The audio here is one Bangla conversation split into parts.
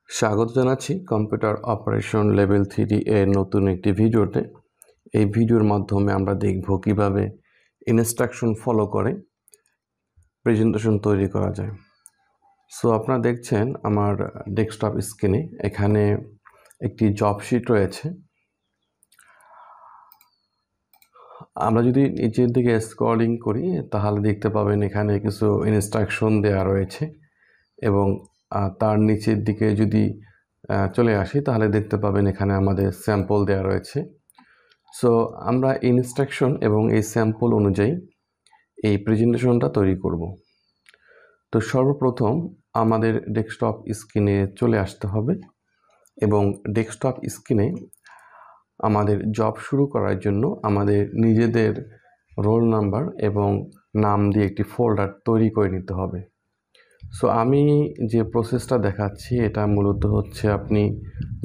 স্বাগত জানাচ্ছি কম্পিউটার অপারেশন লেভেল 3 এর নতুন একটি ভিডিওতে। এই ভিডিওর মাধ্যমে আমরা দেখব কিভাবে ইনস্ট্রাকশন ফলো করে প্রেজেন্টেশন তৈরি করা যায়। সো আপনারা দেখছেন আমার ডেস্কটপ স্ক্রিনে এখানে একটি জব শিট রয়েছে। আমরা যদি নিচের দিকে স্ক্রলিং করি তাহলে দেখতে পাবেন এখানে কিছু ইনস্ট্রাকশন দেওয়া রয়েছে এবং তার নিচের দিকে যদি চলে আসি তাহলে দেখতে পাবেন এখানে আমাদের স্যাম্পল দেওয়া রয়েছে। সো আমরা ইনস্ট্রাকশন এবং এই স্যাম্পল অনুযায়ী এই প্রেজেন্টেশনটা তৈরি করব। তো সর্বপ্রথম আমাদের ডেস্কটপ স্ক্রিনে চলে আসতে হবে এবং ডেস্কটপ স্ক্রিনে আমাদের জব শুরু করার জন্য আমাদের নিজেদের রোল নাম্বার এবং নাম দিয়ে একটি ফোল্ডার তৈরি করে নিতে হবে। সো আমি যে প্রসেসটা দেখাচ্ছি এটা মূলত হচ্ছে আপনি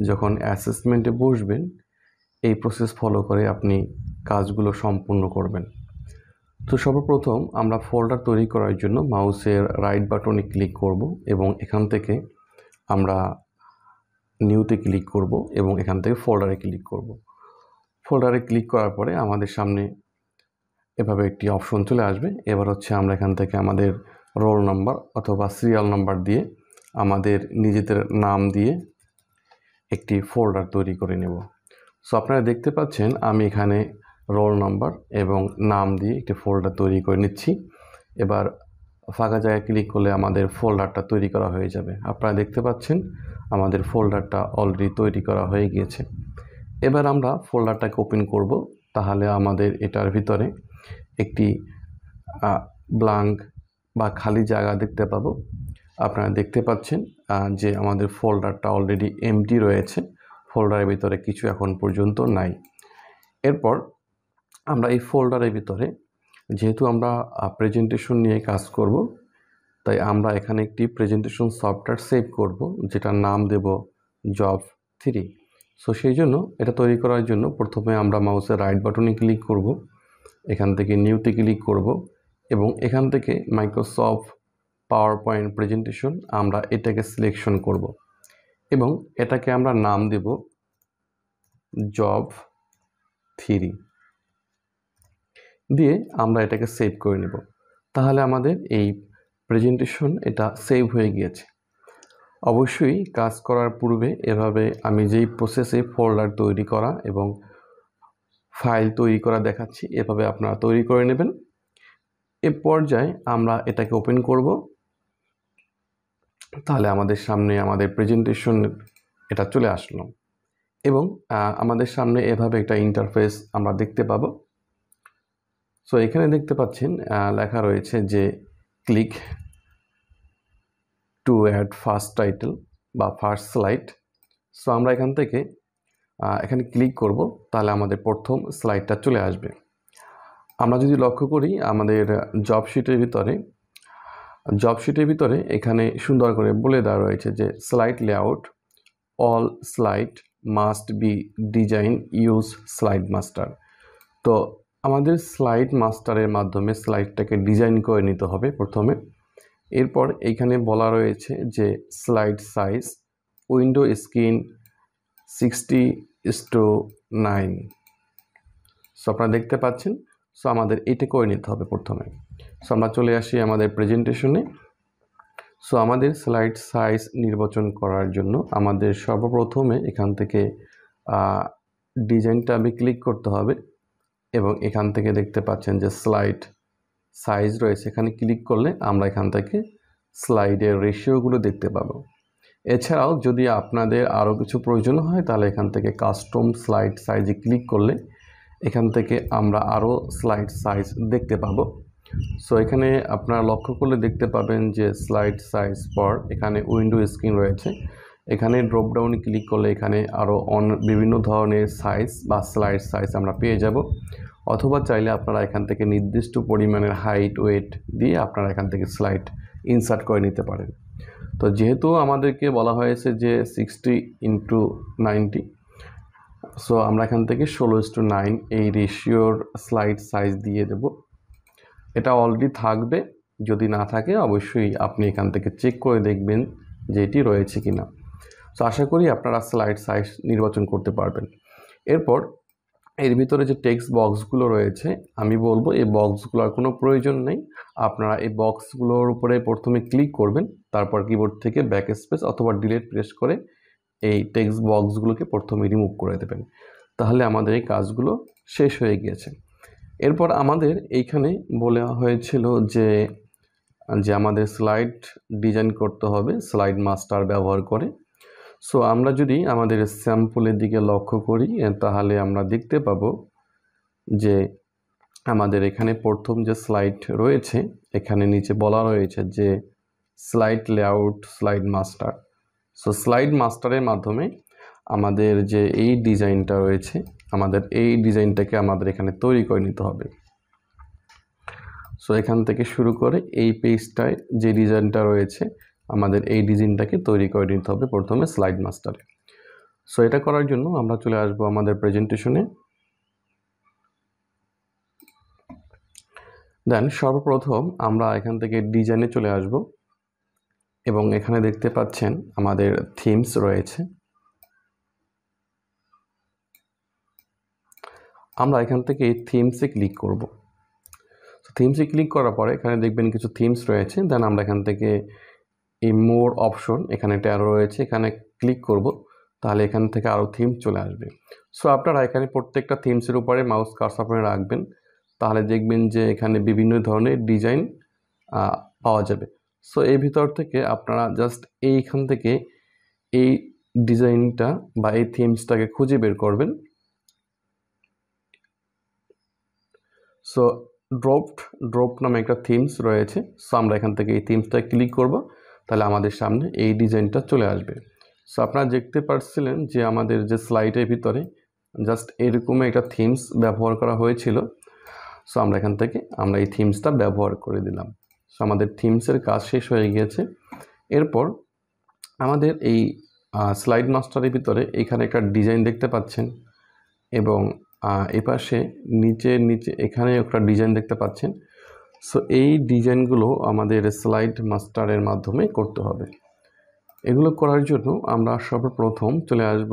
যখন অ্যাসেসমেন্টে বসবেন এই প্রসেস ফলো করে আপনি কাজগুলো সম্পূর্ণ করবেন। তো সর্বপ্রথম আমরা ফোল্ডার তৈরি করার জন্য মাউসের রাইট বাটনে ক্লিক করব এবং এখান থেকে আমরা নিউতে ক্লিক করব এবং এখান থেকে ফোল্ডারে ক্লিক করব। ফোল্ডারে ক্লিক করার পরে আমাদের সামনে এভাবে একটি অপশন চলে আসবে। এবার হচ্ছে আমরা এখান থেকে আমাদের রোল নাম্বার অথবা সিরিয়াল নাম্বার দিয়ে আমাদের নিজেদের নাম দিয়ে একটি ফোল্ডার তৈরি করে নেব। সো আপনারা দেখতে পাচ্ছেন আমি এখানে রোল নাম্বার এবং নাম দিয়ে একটি ফোল্ডার তৈরি করে নিচ্ছি। এবার ফাঁকা জায়গায় ক্লিক করলে আমাদের ফোল্ডারটা তৈরি করা হয়ে যাবে। আপনারা দেখতে পাচ্ছেন আমাদের ফোল্ডারটা অলরেডি তৈরি করা হয়ে গিয়েছে। এবার আমরা ফোল্ডারটাকে ওপেন করব, তাহলে আমাদের এটার ভিতরে একটি ব্ল্যাঙ্ক বা খালি জায়গা দেখতে পাবো। আপনারা দেখতে পাচ্ছেন যে আমাদের ফোল্ডারটা অলরেডি এমটি রয়েছে, ফোল্ডারের ভিতরে কিছু এখন পর্যন্ত নাই। এরপর আমরা এই ফোল্ডারের ভিতরে যেহেতু আমরা প্রেজেন্টেশন নিয়ে কাজ করব, তাই আমরা এখানে একটি প্রেজেন্টেশন সফটওয়্যার সেভ করব যেটার নাম দেব জব 3। সো সেই জন্য এটা তৈরি করার জন্য প্রথমে আমরা মাউসের রাইট বাটনে ক্লিক করব, এখান থেকে নিউতে ক্লিক করব এবং এখান থেকে মাইক্রোসফট পাওয়ার পয়েন্ট প্রেজেন্টেশন আমরা এটাকে সিলেকশন করব এবং এটাকে আমরা নাম দেব জব 3 দিয়ে আমরা এটাকে সেভ করে নেব। তাহলে আমাদের এই প্রেজেন্টেশন এটা সেভ হয়ে গিয়েছে। অবশ্যই কাজ করার পূর্বে এভাবে আমি যেই প্রসেসে ফোল্ডার তৈরি করা এবং ফাইল তৈরি করা দেখাচ্ছি এভাবে আপনারা তৈরি করে নেবেন। এ পর্যায়ে আমরা এটাকে ওপেন করব, তাহলে আমাদের সামনে আমাদের প্রেজেন্টেশন এটা চলে আসলো এবং আমাদের সামনে এভাবে একটা ইন্টারফেস আমরা দেখতে পাবো। সো এখানে দেখতে পাচ্ছেন লেখা রয়েছে যে click to add first title বা ফার্স্ট স্লাইড। সো আমরা এখান থেকে এখানে ক্লিক করব, তাহলে আমাদের প্রথম স্লাইডটা চলে আসবে। আমরা যদি লক্ষ্য করি আমাদের জব শিটের ভিতরে এখানে সুন্দর করে বলে দেওয়া রয়েছে যে slide layout, all slide must be design use slide master. তো আমাদের স্লাইড মাস্টারের মাধ্যমে স্লাইডটাকে ডিজাইন করে নিতে হবে প্রথমে। এরপর এইখানে বলা রয়েছে যে slide size window screen 60:9। So আপনারা দেখতে পাচ্ছেন। সো আমাদের এটা করে নিতে হবে প্রথমে। সো আমরা চলে আসি আমাদের প্রেজেন্টেশনে। সো আমাদের স্লাইড সাইজ নির্বাচন করার জন্য আমাদের সর্বপ্রথমে এখান থেকে ডিজাইন ট্যাবে ক্লিক করতে হবে এবং এখান থেকে দেখতে পাচ্ছেন যে স্লাইড সাইজ রয়েছে, এখানে ক্লিক করলে আমরা এখান থেকে স্লাইডের রেশিওগুলো দেখতে পাবো। এছাড়াও যদি আপনাদের আরও কিছু প্রয়োজন হয় তাহলে এখান থেকে কাস্টম স্লাইড সাইজে ক্লিক করলে এখান থেকে আমরা আরও স্লাইড সাইজ দেখতে পাবো। সো এখানে আপনারা লক্ষ্য করলে দেখতে পাবেন যে স্লাইড সাইজ পর এখানে উইন্ডো স্ক্রিন রয়েছে, এখানে ড্রপডাউনে ক্লিক করলে এখানে আরও বিভিন্ন ধরনের সাইজ বা স্লাইড সাইজ আমরা পেয়ে যাব। অথবা চাইলে আপনারা এখান থেকে নির্দিষ্ট পরিমাণের হাইট ওয়েট দিয়ে আপনারা এখান থেকে স্লাইড ইনসার্ট করে নিতে পারেন। তো যেহেতু আমাদেরকে বলা হয়েছে যে 60:90, সো আমরা এখান থেকে 16:9 এই রেশিওর স্লাইড সাইজ দিয়ে দেব। এটা অলরেডি থাকবে, যদি না থাকে অবশ্যই আপনি এখান থেকে চেক করে দেখবেন যে এটি রয়েছে কিনা। সো আশা করি আপনারা স্লাইড সাইজ নির্বাচন করতে পারবেন। এরপর এর ভিতরে যে টেক্সট বক্সগুলো রয়েছে, আমি বলবো এই বক্সগুলোর কোনো প্রয়োজন নেই। আপনারা এই বক্সগুলোর উপরে প্রথমে ক্লিক করবেন, তারপর কিবোর্ড থেকে ব্যাক স্পেস অথবা ডিলিট প্রেস করে এই টেক্সট বক্সগুলোকে প্রথমে রিমুভ করে দেবেন। তাহলে আমাদের এই কাজগুলো শেষ হয়ে গিয়েছে। এরপর আমাদের এইখানে বলা হয়েছিল যে আমাদের স্লাইড ডিজাইন করতে হবে স্লাইড মাস্টার ব্যবহার করে। সো আমরা যদি আমাদের স্যাম্পলের দিকে লক্ষ্য করি তাহলে আমরা দেখতে পাবো যে আমাদের এখানে প্রথম যে স্লাইড রয়েছে, এখানে নিচে বলা রয়েছে যে slide layout slide master. So slide মাস্টারের মাধ্যমে আমাদের যে এই ডিজাইনটা রয়েছে, আমাদের এই ডিজাইনটাকে আমাদের এখানে তৈরি করে নিতে হবে। সো এখান থেকে শুরু করে এই পেজটায় যে ডিজাইনটা রয়েছে, আমাদের এই ডিজাইনটাকে তৈরি করে নিতে হবে প্রথমে স্লাইড মাস্টারে। সো এটা করার জন্য আমরা চলে আসবো আমাদের প্রেজেন্টেশনে। দেন সর্বপ্রথম আমরা এখান থেকে ডিজাইনে চলে আসব এবং এখানে দেখতে পাচ্ছেন আমাদের থিমস রয়েছে। আমরা এখান থেকে এই থিমসে ক্লিক করব। থিমসে ক্লিক করার পরে এখানে দেখবেন কিছু থিমস রয়েছে। দেন আমরা এখান থেকে এই মোর অপশন, এখানে একটা অ্যারো রয়েছে, এখানে ক্লিক করব, তাহলে এখান থেকে আরও থিম চলে আসবে। সো আপনারা এখানে প্রত্যেকটা থিমসের উপরে মাউস কার্সর করে রাখবেন, তাহলে দেখবেন যে এখানে বিভিন্ন ধরনের ডিজাইন পাওয়া যাবে। সো এই ভিতর থেকে আপনারা জাস্ট এইখান থেকে এই ডিজাইনটা বা এই থিমসটাকে খুঁজে বের করবেন। সো ড্রপ নামে একটা থিমস রয়েছে। সো আমরা এখান থেকে এই থিমসটা ক্লিক করব, তাহলে আমাদের সামনে এই ডিজাইনটা চলে আসবে। সো আপনারা দেখতে পাচ্ছিলেন যে আমাদের যে স্লাইডের ভিতরে জাস্ট এরকমই একটা থিমস ব্যবহার করা হয়েছিল। সো আমরা এখান থেকে এই থিমসটা ব্যবহার করে দিলাম। সো আমাদের থিমসের কাজ শেষ হয়ে গিয়েছে। এরপর আমাদের এই স্লাইড মাস্টারের ভিতরে এখানে একটা ডিজাইন দেখতে পাচ্ছেন এবং এপাশে নিচে এখানে একটা ডিজাইন দেখতে পাচ্ছেন। সো এই ডিজাইনগুলো আমাদের স্লাইড মাস্টারের মাধ্যমে করতে হবে। এগুলো করার জন্য আমরা সর্বপ্রথম চলে আসব,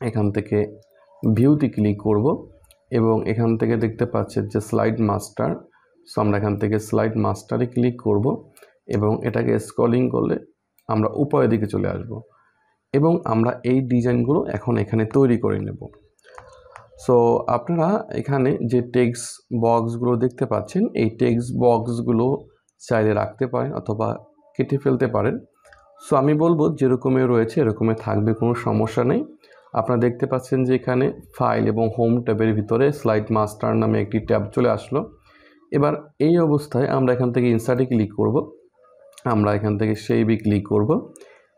এখান থেকে ভিউতে ক্লিক করব এবং এখান থেকে দেখতে পাচ্ছেন যে স্লাইড মাস্টার। সো আমরা এখান থেকে স্লাইড মাস্টারে ক্লিক করব এবং এটাকে স্ক্রলিং করলে আমরা উপরের দিকে চলে আসব এবং আমরা এই ডিজাইনগুলো এখন এখানে তৈরি করে নেব। সো আপনারা এখানে যে টেক্সট বক্সগুলো দেখতে পাচ্ছেন, এই টেক্সট বক্সগুলো চাইলে রাখতে পারেন অথবা কেটে ফেলতে পারেন। সো আমি বলবো যেরকমই রয়েছে এরকমই থাকবে, কোনো সমস্যা নেই। আপনারা দেখতে পাচ্ছেন যে এখানে ফাইল এবং হোম ট্যাবের ভিতরে স্লাইড মাস্টার নামে একটি ট্যাব চলে আসলো। এবার এই অবস্থায় আমরা এখান থেকে ইনসার্টে ক্লিক করব, আমরা এখান থেকে শেপে ক্লিক করব।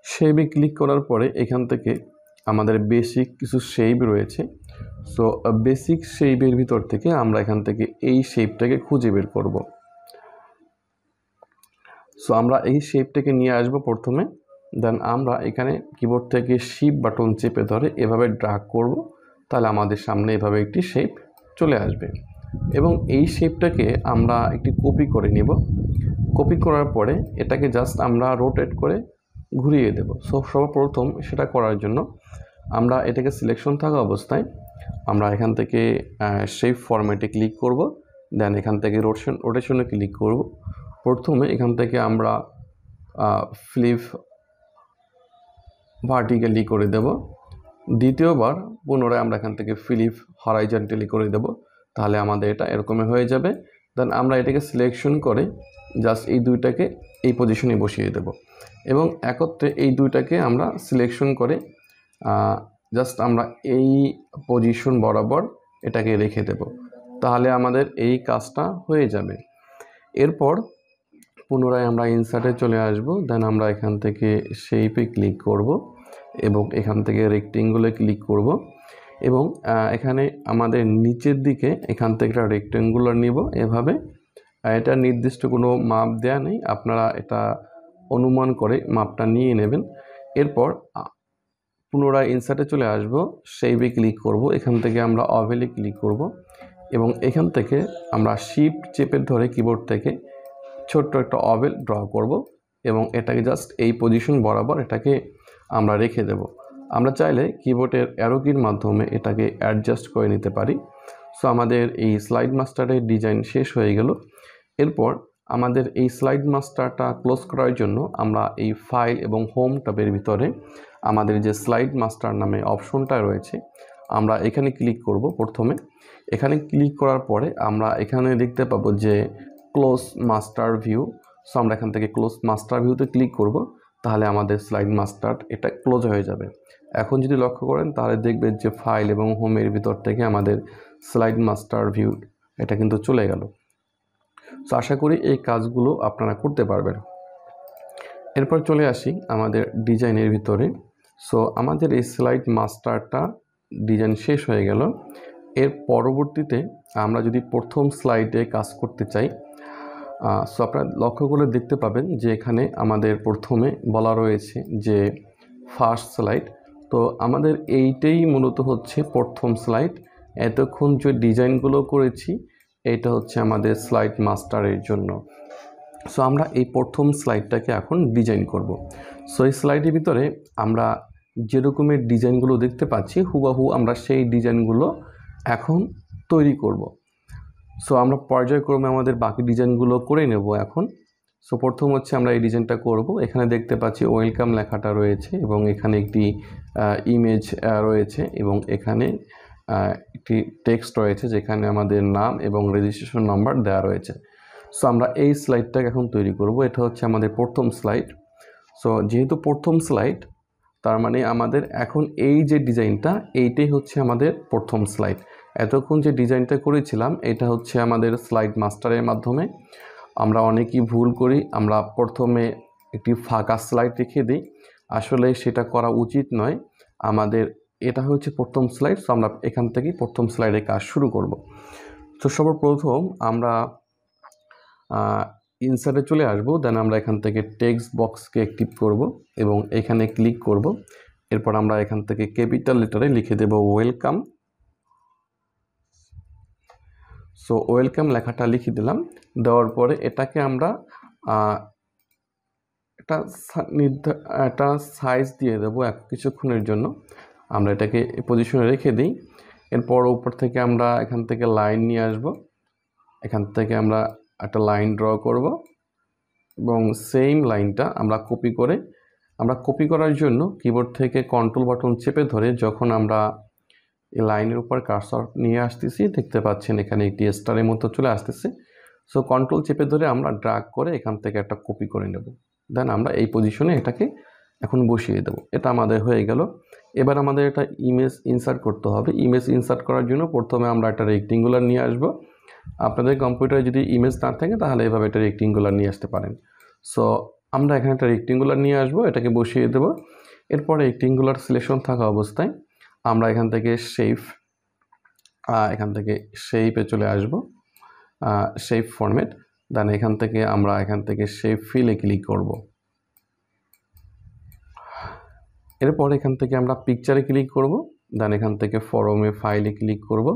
শেপে ক্লিক করার পরে এখান থেকে আমাদের বেসিক কিছু শেপ রয়েছে। সো বেসিক শেপের ভিতর থেকে আমরা এখান থেকে এই শেপটাকে খুঁজে বের করব। সো আমরা এই শেপটাকে নিয়ে আসব প্রথমে। দেন আমরা এখানে কিবোর্ড থেকে শিফট বাটন চেপে ধরে এভাবে ড্র্যাগ করব, তাহলে আমাদের সামনে এভাবে একটি শেপ চলে আসবে এবং এই শেপটাকে আমরা একটি কপি করে নিব। কপি করার পরে এটাকে জাস্ট আমরা রোটেট করে ঘুরিয়ে দেব। সো সর্বপ্রথম সেটা করার জন্য আমরা এটাকে সিলেকশন থাকা অবস্থায় আমরা এখান থেকে শেপ ফরম্যাটে ক্লিক করব। দেন এখান থেকে রোটেশনে ক্লিক করব। প্রথমে এখান থেকে আমরা ফ্লিপ ভার্টিক্যালি করে দেব। দ্বিতীয়বার পুনরায় আমরা এখান থেকে ফ্লিপ হরাইজন্টালি করে দেব, তাহলে আমাদের এটা এরকমই হয়ে যাবে। দেন আমরা এটাকে সিলেকশন করে জাস্ট এই দুইটাকে এই পজিশনে বসিয়ে দেব এবং একত্রে এই দুইটাকে আমরা সিলেকশন করে জাস্ট আমরা এই পজিশন বরাবর এটাকে রেখে দেব, তাহলে আমাদের এই কাজটা হয়ে যাবে। এরপর পুনরায় আমরা ইনসার্টে চলে আসব। দেন আমরা এখান থেকে শেপে ক্লিক করব এবং এখান থেকে রেক্টেঙ্গুলে ক্লিক করব এবং এখানে আমাদের নিচের দিকে এখান থেকে একটা রেক্টেঙ্গুলার নিব এভাবে। এটা নির্দিষ্ট কোনো মাপ দেয়া নেই, আপনারা এটা অনুমান করে মাপটা নিয়ে নেবেন। এরপর পুনরায় ইনসার্টে চলে আসব, শেপে ক্লিক করব, এখান থেকে আমরা ওভেলে ক্লিক করব এবং এখান থেকে আমরা শিফট চেপে ধরে কিবোর্ড থেকে ছোট্ট একটা ওভেল ড্র করব এবং এটাকে জাস্ট এই পজিশন বরাবর এটাকে আমরা রেখে দেব। আমরা চাইলে কিবোর্ডের অ্যারো কির মাধ্যমে এটাকে অ্যাডজাস্ট করে নিতে পারি। সো আমাদের এই স্লাইড মাস্টারের ডিজাইন শেষ হয়ে গেল। এরপর আমাদের এই স্লাইড মাস্টারটা ক্লোজ করার জন্য আমরা এই ফাইল এবং হোম ট্যাবের ভিতরে আমাদের যে স্লাইড মাস্টার নামে অপশনটা রয়েছে আমরা এখানে ক্লিক করব। প্রথমে এখানে ক্লিক করার পরে আমরা এখানে দেখতে পাবো যে ক্লোজ মাস্টার ভিউ। সো আমরা এখান থেকে ক্লোজ মাস্টার ভিউতে ক্লিক করব, তাহলে আমাদের স্লাইড মাস্টার এটা ক্লোজ হয়ে যাবে। এখন যদি লক্ষ্য করেন তাহলে দেখবেন যে ফাইল এবং হোমের ভিতর থেকে আমাদের স্লাইড মাস্টার ভিউ এটা কিন্তু চলে গেল। সো আশা করি এই কাজগুলো আপনারা করতে পারবেন। এরপর চলে আসি আমাদের ডিজাইনের ভিতরে। সো আমাদের এই স্লাইড মাস্টারটা ডিজাইন শেষ হয়ে গেল। এর পরবর্তীতে আমরা যদি প্রথম স্লাইডে কাজ করতে চাই, সো আপনারা লক্ষ্য করে দেখতে পাবেন যে এখানে আমাদের প্রথমে বলা রয়েছে যে ফার্স্ট স্লাইড। তো আমাদের এইটাই মূলত হচ্ছে প্রথম স্লাইড। এতক্ষণ যে ডিজাইনগুলো করেছি এটা হচ্ছে আমাদের স্লাইড মাস্টারের জন্য। সো আমরা এই প্রথম স্লাইডটাকে এখন ডিজাইন করব। সো এই স্লাইডের ভিতরে আমরা যে রকমের ডিজাইনগুলো দেখতে পাচ্ছি হুবহু আমরা সেই ডিজাইনগুলো এখন তৈরি করব। সো আমরা পর্যায়ক্রমে আমাদের বাকি ডিজাইনগুলো করে নেব এখন। সো প্রথম হচ্ছে আমরা এই ডিজাইনটা করব। এখানে দেখতে পাচ্ছি ওয়েলকাম লেখাটা রয়েছে এবং এখানে একটি ইমেজ রয়েছে এবং এখানে একটি টেক্সট রয়েছে যেখানে আমাদের নাম এবং রেজিস্ট্রেশন নাম্বার দেওয়া রয়েছে। সো আমরা এই স্লাইডটাকে এখন তৈরি করব। এটা হচ্ছে আমাদের প্রথম স্লাইড। সো যেহেতু প্রথম স্লাইড তার মানে আমাদের এখন এই যে ডিজাইনটা এইটাই হচ্ছে আমাদের প্রথম স্লাইড। এতক্ষণ যে ডিজাইনটা করেছিলাম এটা হচ্ছে আমাদের স্লাইড মাস্টারের মাধ্যমে। আমরা অনেকেই ভুল করি, আমরা প্রথমে একটি ফাঁকা স্লাইড রেখে দিই, আসলে সেটা করা উচিত নয়। আমাদের এটা হচ্ছে প্রথম স্লাইড। সো আমরা এখান থেকেই প্রথম স্লাইডে কাজ শুরু করব। তো সর্বপ্রথম আমরা ইনসার্টে চলে আসব, দেন আমরা এখান থেকে টেক্সট বক্সকে অ্যাক্টিভ করব এবং এখানে ক্লিক করব। এরপর আমরা এখান থেকে ক্যাপিটাল লেটারে লিখে দেব ওয়েলকাম। সো ওয়েলকাম লেখাটা লিখে দিলাম। দেওয়ার পরে এটাকে আমরা একটা সাইজ দিয়ে দেবো কিছুক্ষণের জন্য। আমরা এটাকে পজিশনে রেখে দিই। এরপর উপর থেকে আমরা এখান থেকে লাইন নিয়ে আসব। এখান থেকে আমরা একটা লাইন ড্র করব এবং সেম লাইনটা আমরা কপি করার জন্য কিবোর্ড থেকে কন্ট্রোল বাটন চেপে ধরে যখন আমরা এই লাইনের উপর কার্সর নিয়ে আসতেছি দেখতে পাচ্ছেন এখানে একটি স্টারের মতো চলে আসতেছে। সো কন্ট্রোল চেপে ধরে আমরা ড্র্যাগ করে এখান থেকে একটা কপি করে নেব। দেন আমরা এই পজিশনে এটাকে এখন বসিয়ে দেব। এটা আমাদের হয়ে গেল। এবার আমাদের এটা ইমেজ ইনসার্ট করতে হবে। ইমেজ ইনসার্ট করার জন্য প্রথমে আমরা একটা রেক্টেঙ্গুলার নিয়ে আসব। আপনাদের কম্পিউটারে যদি ইমেজ না থাকে তাহলে এভাবে একটা রেক্টেঙ্গুলার নিয়ে আসতে পারেন। সো আমরা এখানে একটা রেক্টেঙ্গুলার নিয়ে আসব, এটাকে বসিয়ে দেব। এরপর রেক্টেঙ্গুলার সিলেকশন থাকা অবস্থায় আমরা এখান থেকে শেপে চলে আসব, শেপ ফরম্যাট। দেন এখান থেকে শেপ ফিলে ক্লিক করব। এরপর এখান থেকে আমরা পিকচারে ক্লিক করব। দেন এখান থেকে ফরমে ফাইলে ক্লিক করব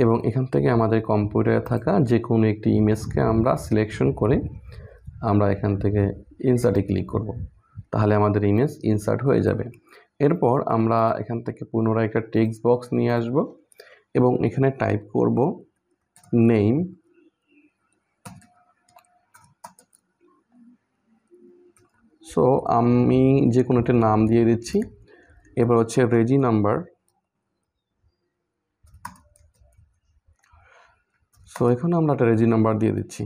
এবং এখান থেকে আমাদের কম্পিউটারে থাকা যে কোনো একটি ইমেজকে আমরা সিলেকশন করে আমরা এখান থেকে ইনসার্টে ক্লিক করব। তাহলে আমাদের ইমেজ ইনসার্ট হয়ে যাবে। এরপর আমরা এখান থেকে পুনরায় একটা টেক্সট বক্স নিয়ে আসব এবং এখানে টাইপ করব নেম। সো আমি যে কোনো একটা নাম দিয়ে দিচ্ছি। এবার হচ্ছে রেজি নাম্বার। সো এখানে আমরা একটা রেজি নাম্বার দিয়ে দিচ্ছি।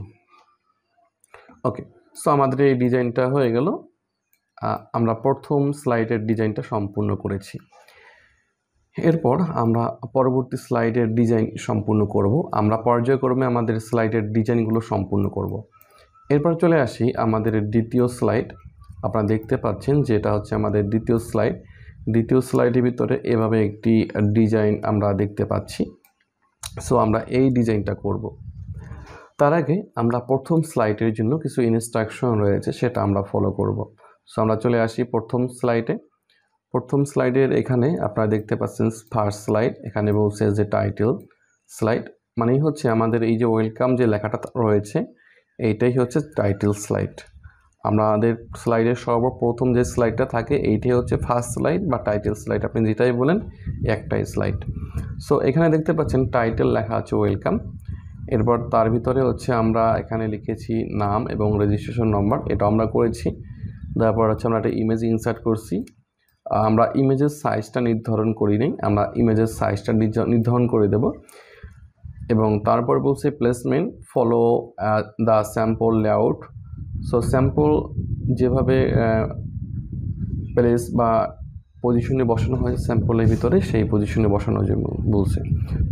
ওকে, সো আমাদের এই ডিজাইনটা হয়ে গেল। আমরা প্রথম স্লাইডের ডিজাইনটা সম্পূর্ণ করেছি। এরপর আমরা পরবর্তী স্লাইডের ডিজাইন সম্পূর্ণ করব। আমরা পর্যায়ক্রমে আমাদের স্লাইডের ডিজাইনগুলো সম্পূর্ণ করব। এরপর চলে আসি আমাদের দ্বিতীয় স্লাইড। আপনারা দেখতে পাচ্ছেন যে এটা হচ্ছে আমাদের দ্বিতীয় স্লাইড। দ্বিতীয় স্লাইডের ভিতরে এভাবে একটি ডিজাইন আমরা দেখতে পাচ্ছি। সো আমরা এই ডিজাইনটা করব। তার আগে আমরা প্রথম স্লাইডের জন্য কিছু ইনস্ট্রাকশন রয়েছে সেটা আমরা ফলো করব। সো আমরা চলে আসি প্রথম স্লাইডে। প্রথম স্লাইডের এখানে আপনারা দেখতে পাচ্ছেন ফার্স্ট স্লাইড, এখানে বলছে যে টাইটেল স্লাইড, মানেই হচ্ছে আমাদের এই যে ওয়েলকাম যে লেখাটা রয়েছে এইটাই হচ্ছে টাইটেল স্লাইড। আমাদের স্লাইডের সর্বপ্রথম যে স্লাইডটা থাকে এইটাই হচ্ছে ফার্স্ট স্লাইড বা টাইটেল স্লাইড, আপনি যেটাই বলেন একটাই স্লাইড। সো এখানে দেখতে পাচ্ছেন টাইটেল লেখা আছে ওয়েলকাম, এরপর তার ভিতরে হচ্ছে আমরা এখানে লিখেছি নাম এবং রেজিস্ট্রেশন নম্বর, এটা আমরা করেছি। তারপর হচ্ছে আমরা একটা ইমেজ ইনসার্ট করছি। আমরা ইমেজের সাইজটা নির্ধারণ করি নাই, আমরা ইমেজের সাইজটা নির্ধারণ করে দেব। এবং তারপর বলছে placement follow the sample layout. So sample যেভাবে প্লেস বা পজিশনে বসানো হয় স্যাম্পলের ভিতরে, সেই পজিশনে বসানোর জন্য বলছে।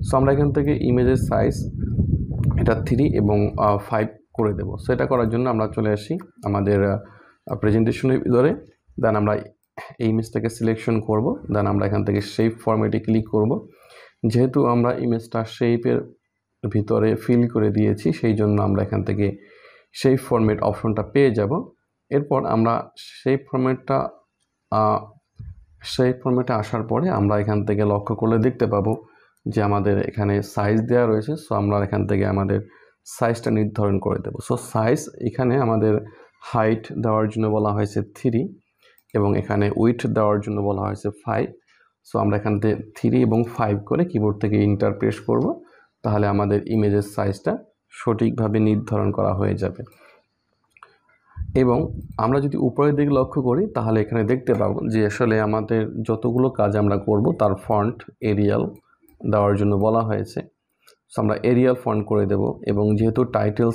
সো আমরা এখান থেকে ইমেজের সাইজ এটা 3 এবং 5 করে দেব। সো এটা করার জন্য আমরা চলে আসি আমাদের প্রেজেন্টেশনের ভিতরে, দেন আমরা এই ইমেজটাকে সিলেকশন করব, দেন আমরা এখান থেকে শেপ ফরম্যাটে ক্লিক করব। যেহেতু আমরা ইমেজটা শেপের ভিতরে ফিল করে দিয়েছি, সেই জন্য আমরা এখান থেকে শেপ ফরম্যাট অপশনটা পেয়ে যাব। এরপর আমরা শেপ ফরম্যাটে আসার পরে আমরা এখান থেকে লক্ষ্য করলে দেখতে পাবো যে আমাদের এখানে সাইজ দেওয়া রয়েছে। সো আমরা এখান থেকে আমাদের সাইজটা নির্ধারণ করে দেব। সো সাইজ এখানে আমাদের হাইট দেওয়ার জন্য বলা হয়েছে 3 এবং এখানে উইডথ দেওয়ার জন্য বলা হয়েছে 5। সো আমরা এখান থেকে 3 এবং 5 করে কিবোর্ড থেকে এন্টার প্রেস করব, তাহলে আমাদের ইমেজের সাইজটা সঠিকভাবে নির্ধারণ করা হয়ে যাবে। এবং আমরা যদি উপরের দিকে লক্ষ্য করি তাহলে এখানে দেখতে পাবো যে আসলে আমাদের যতগুলো কাজ আমরা করব তার ফন্ট এরিয়াল দেওয়ার জন্য বলা হয়েছে। সো আমরা এরিয়াল ফন্ট করে দেব। এবং যেহেতু টাইটেল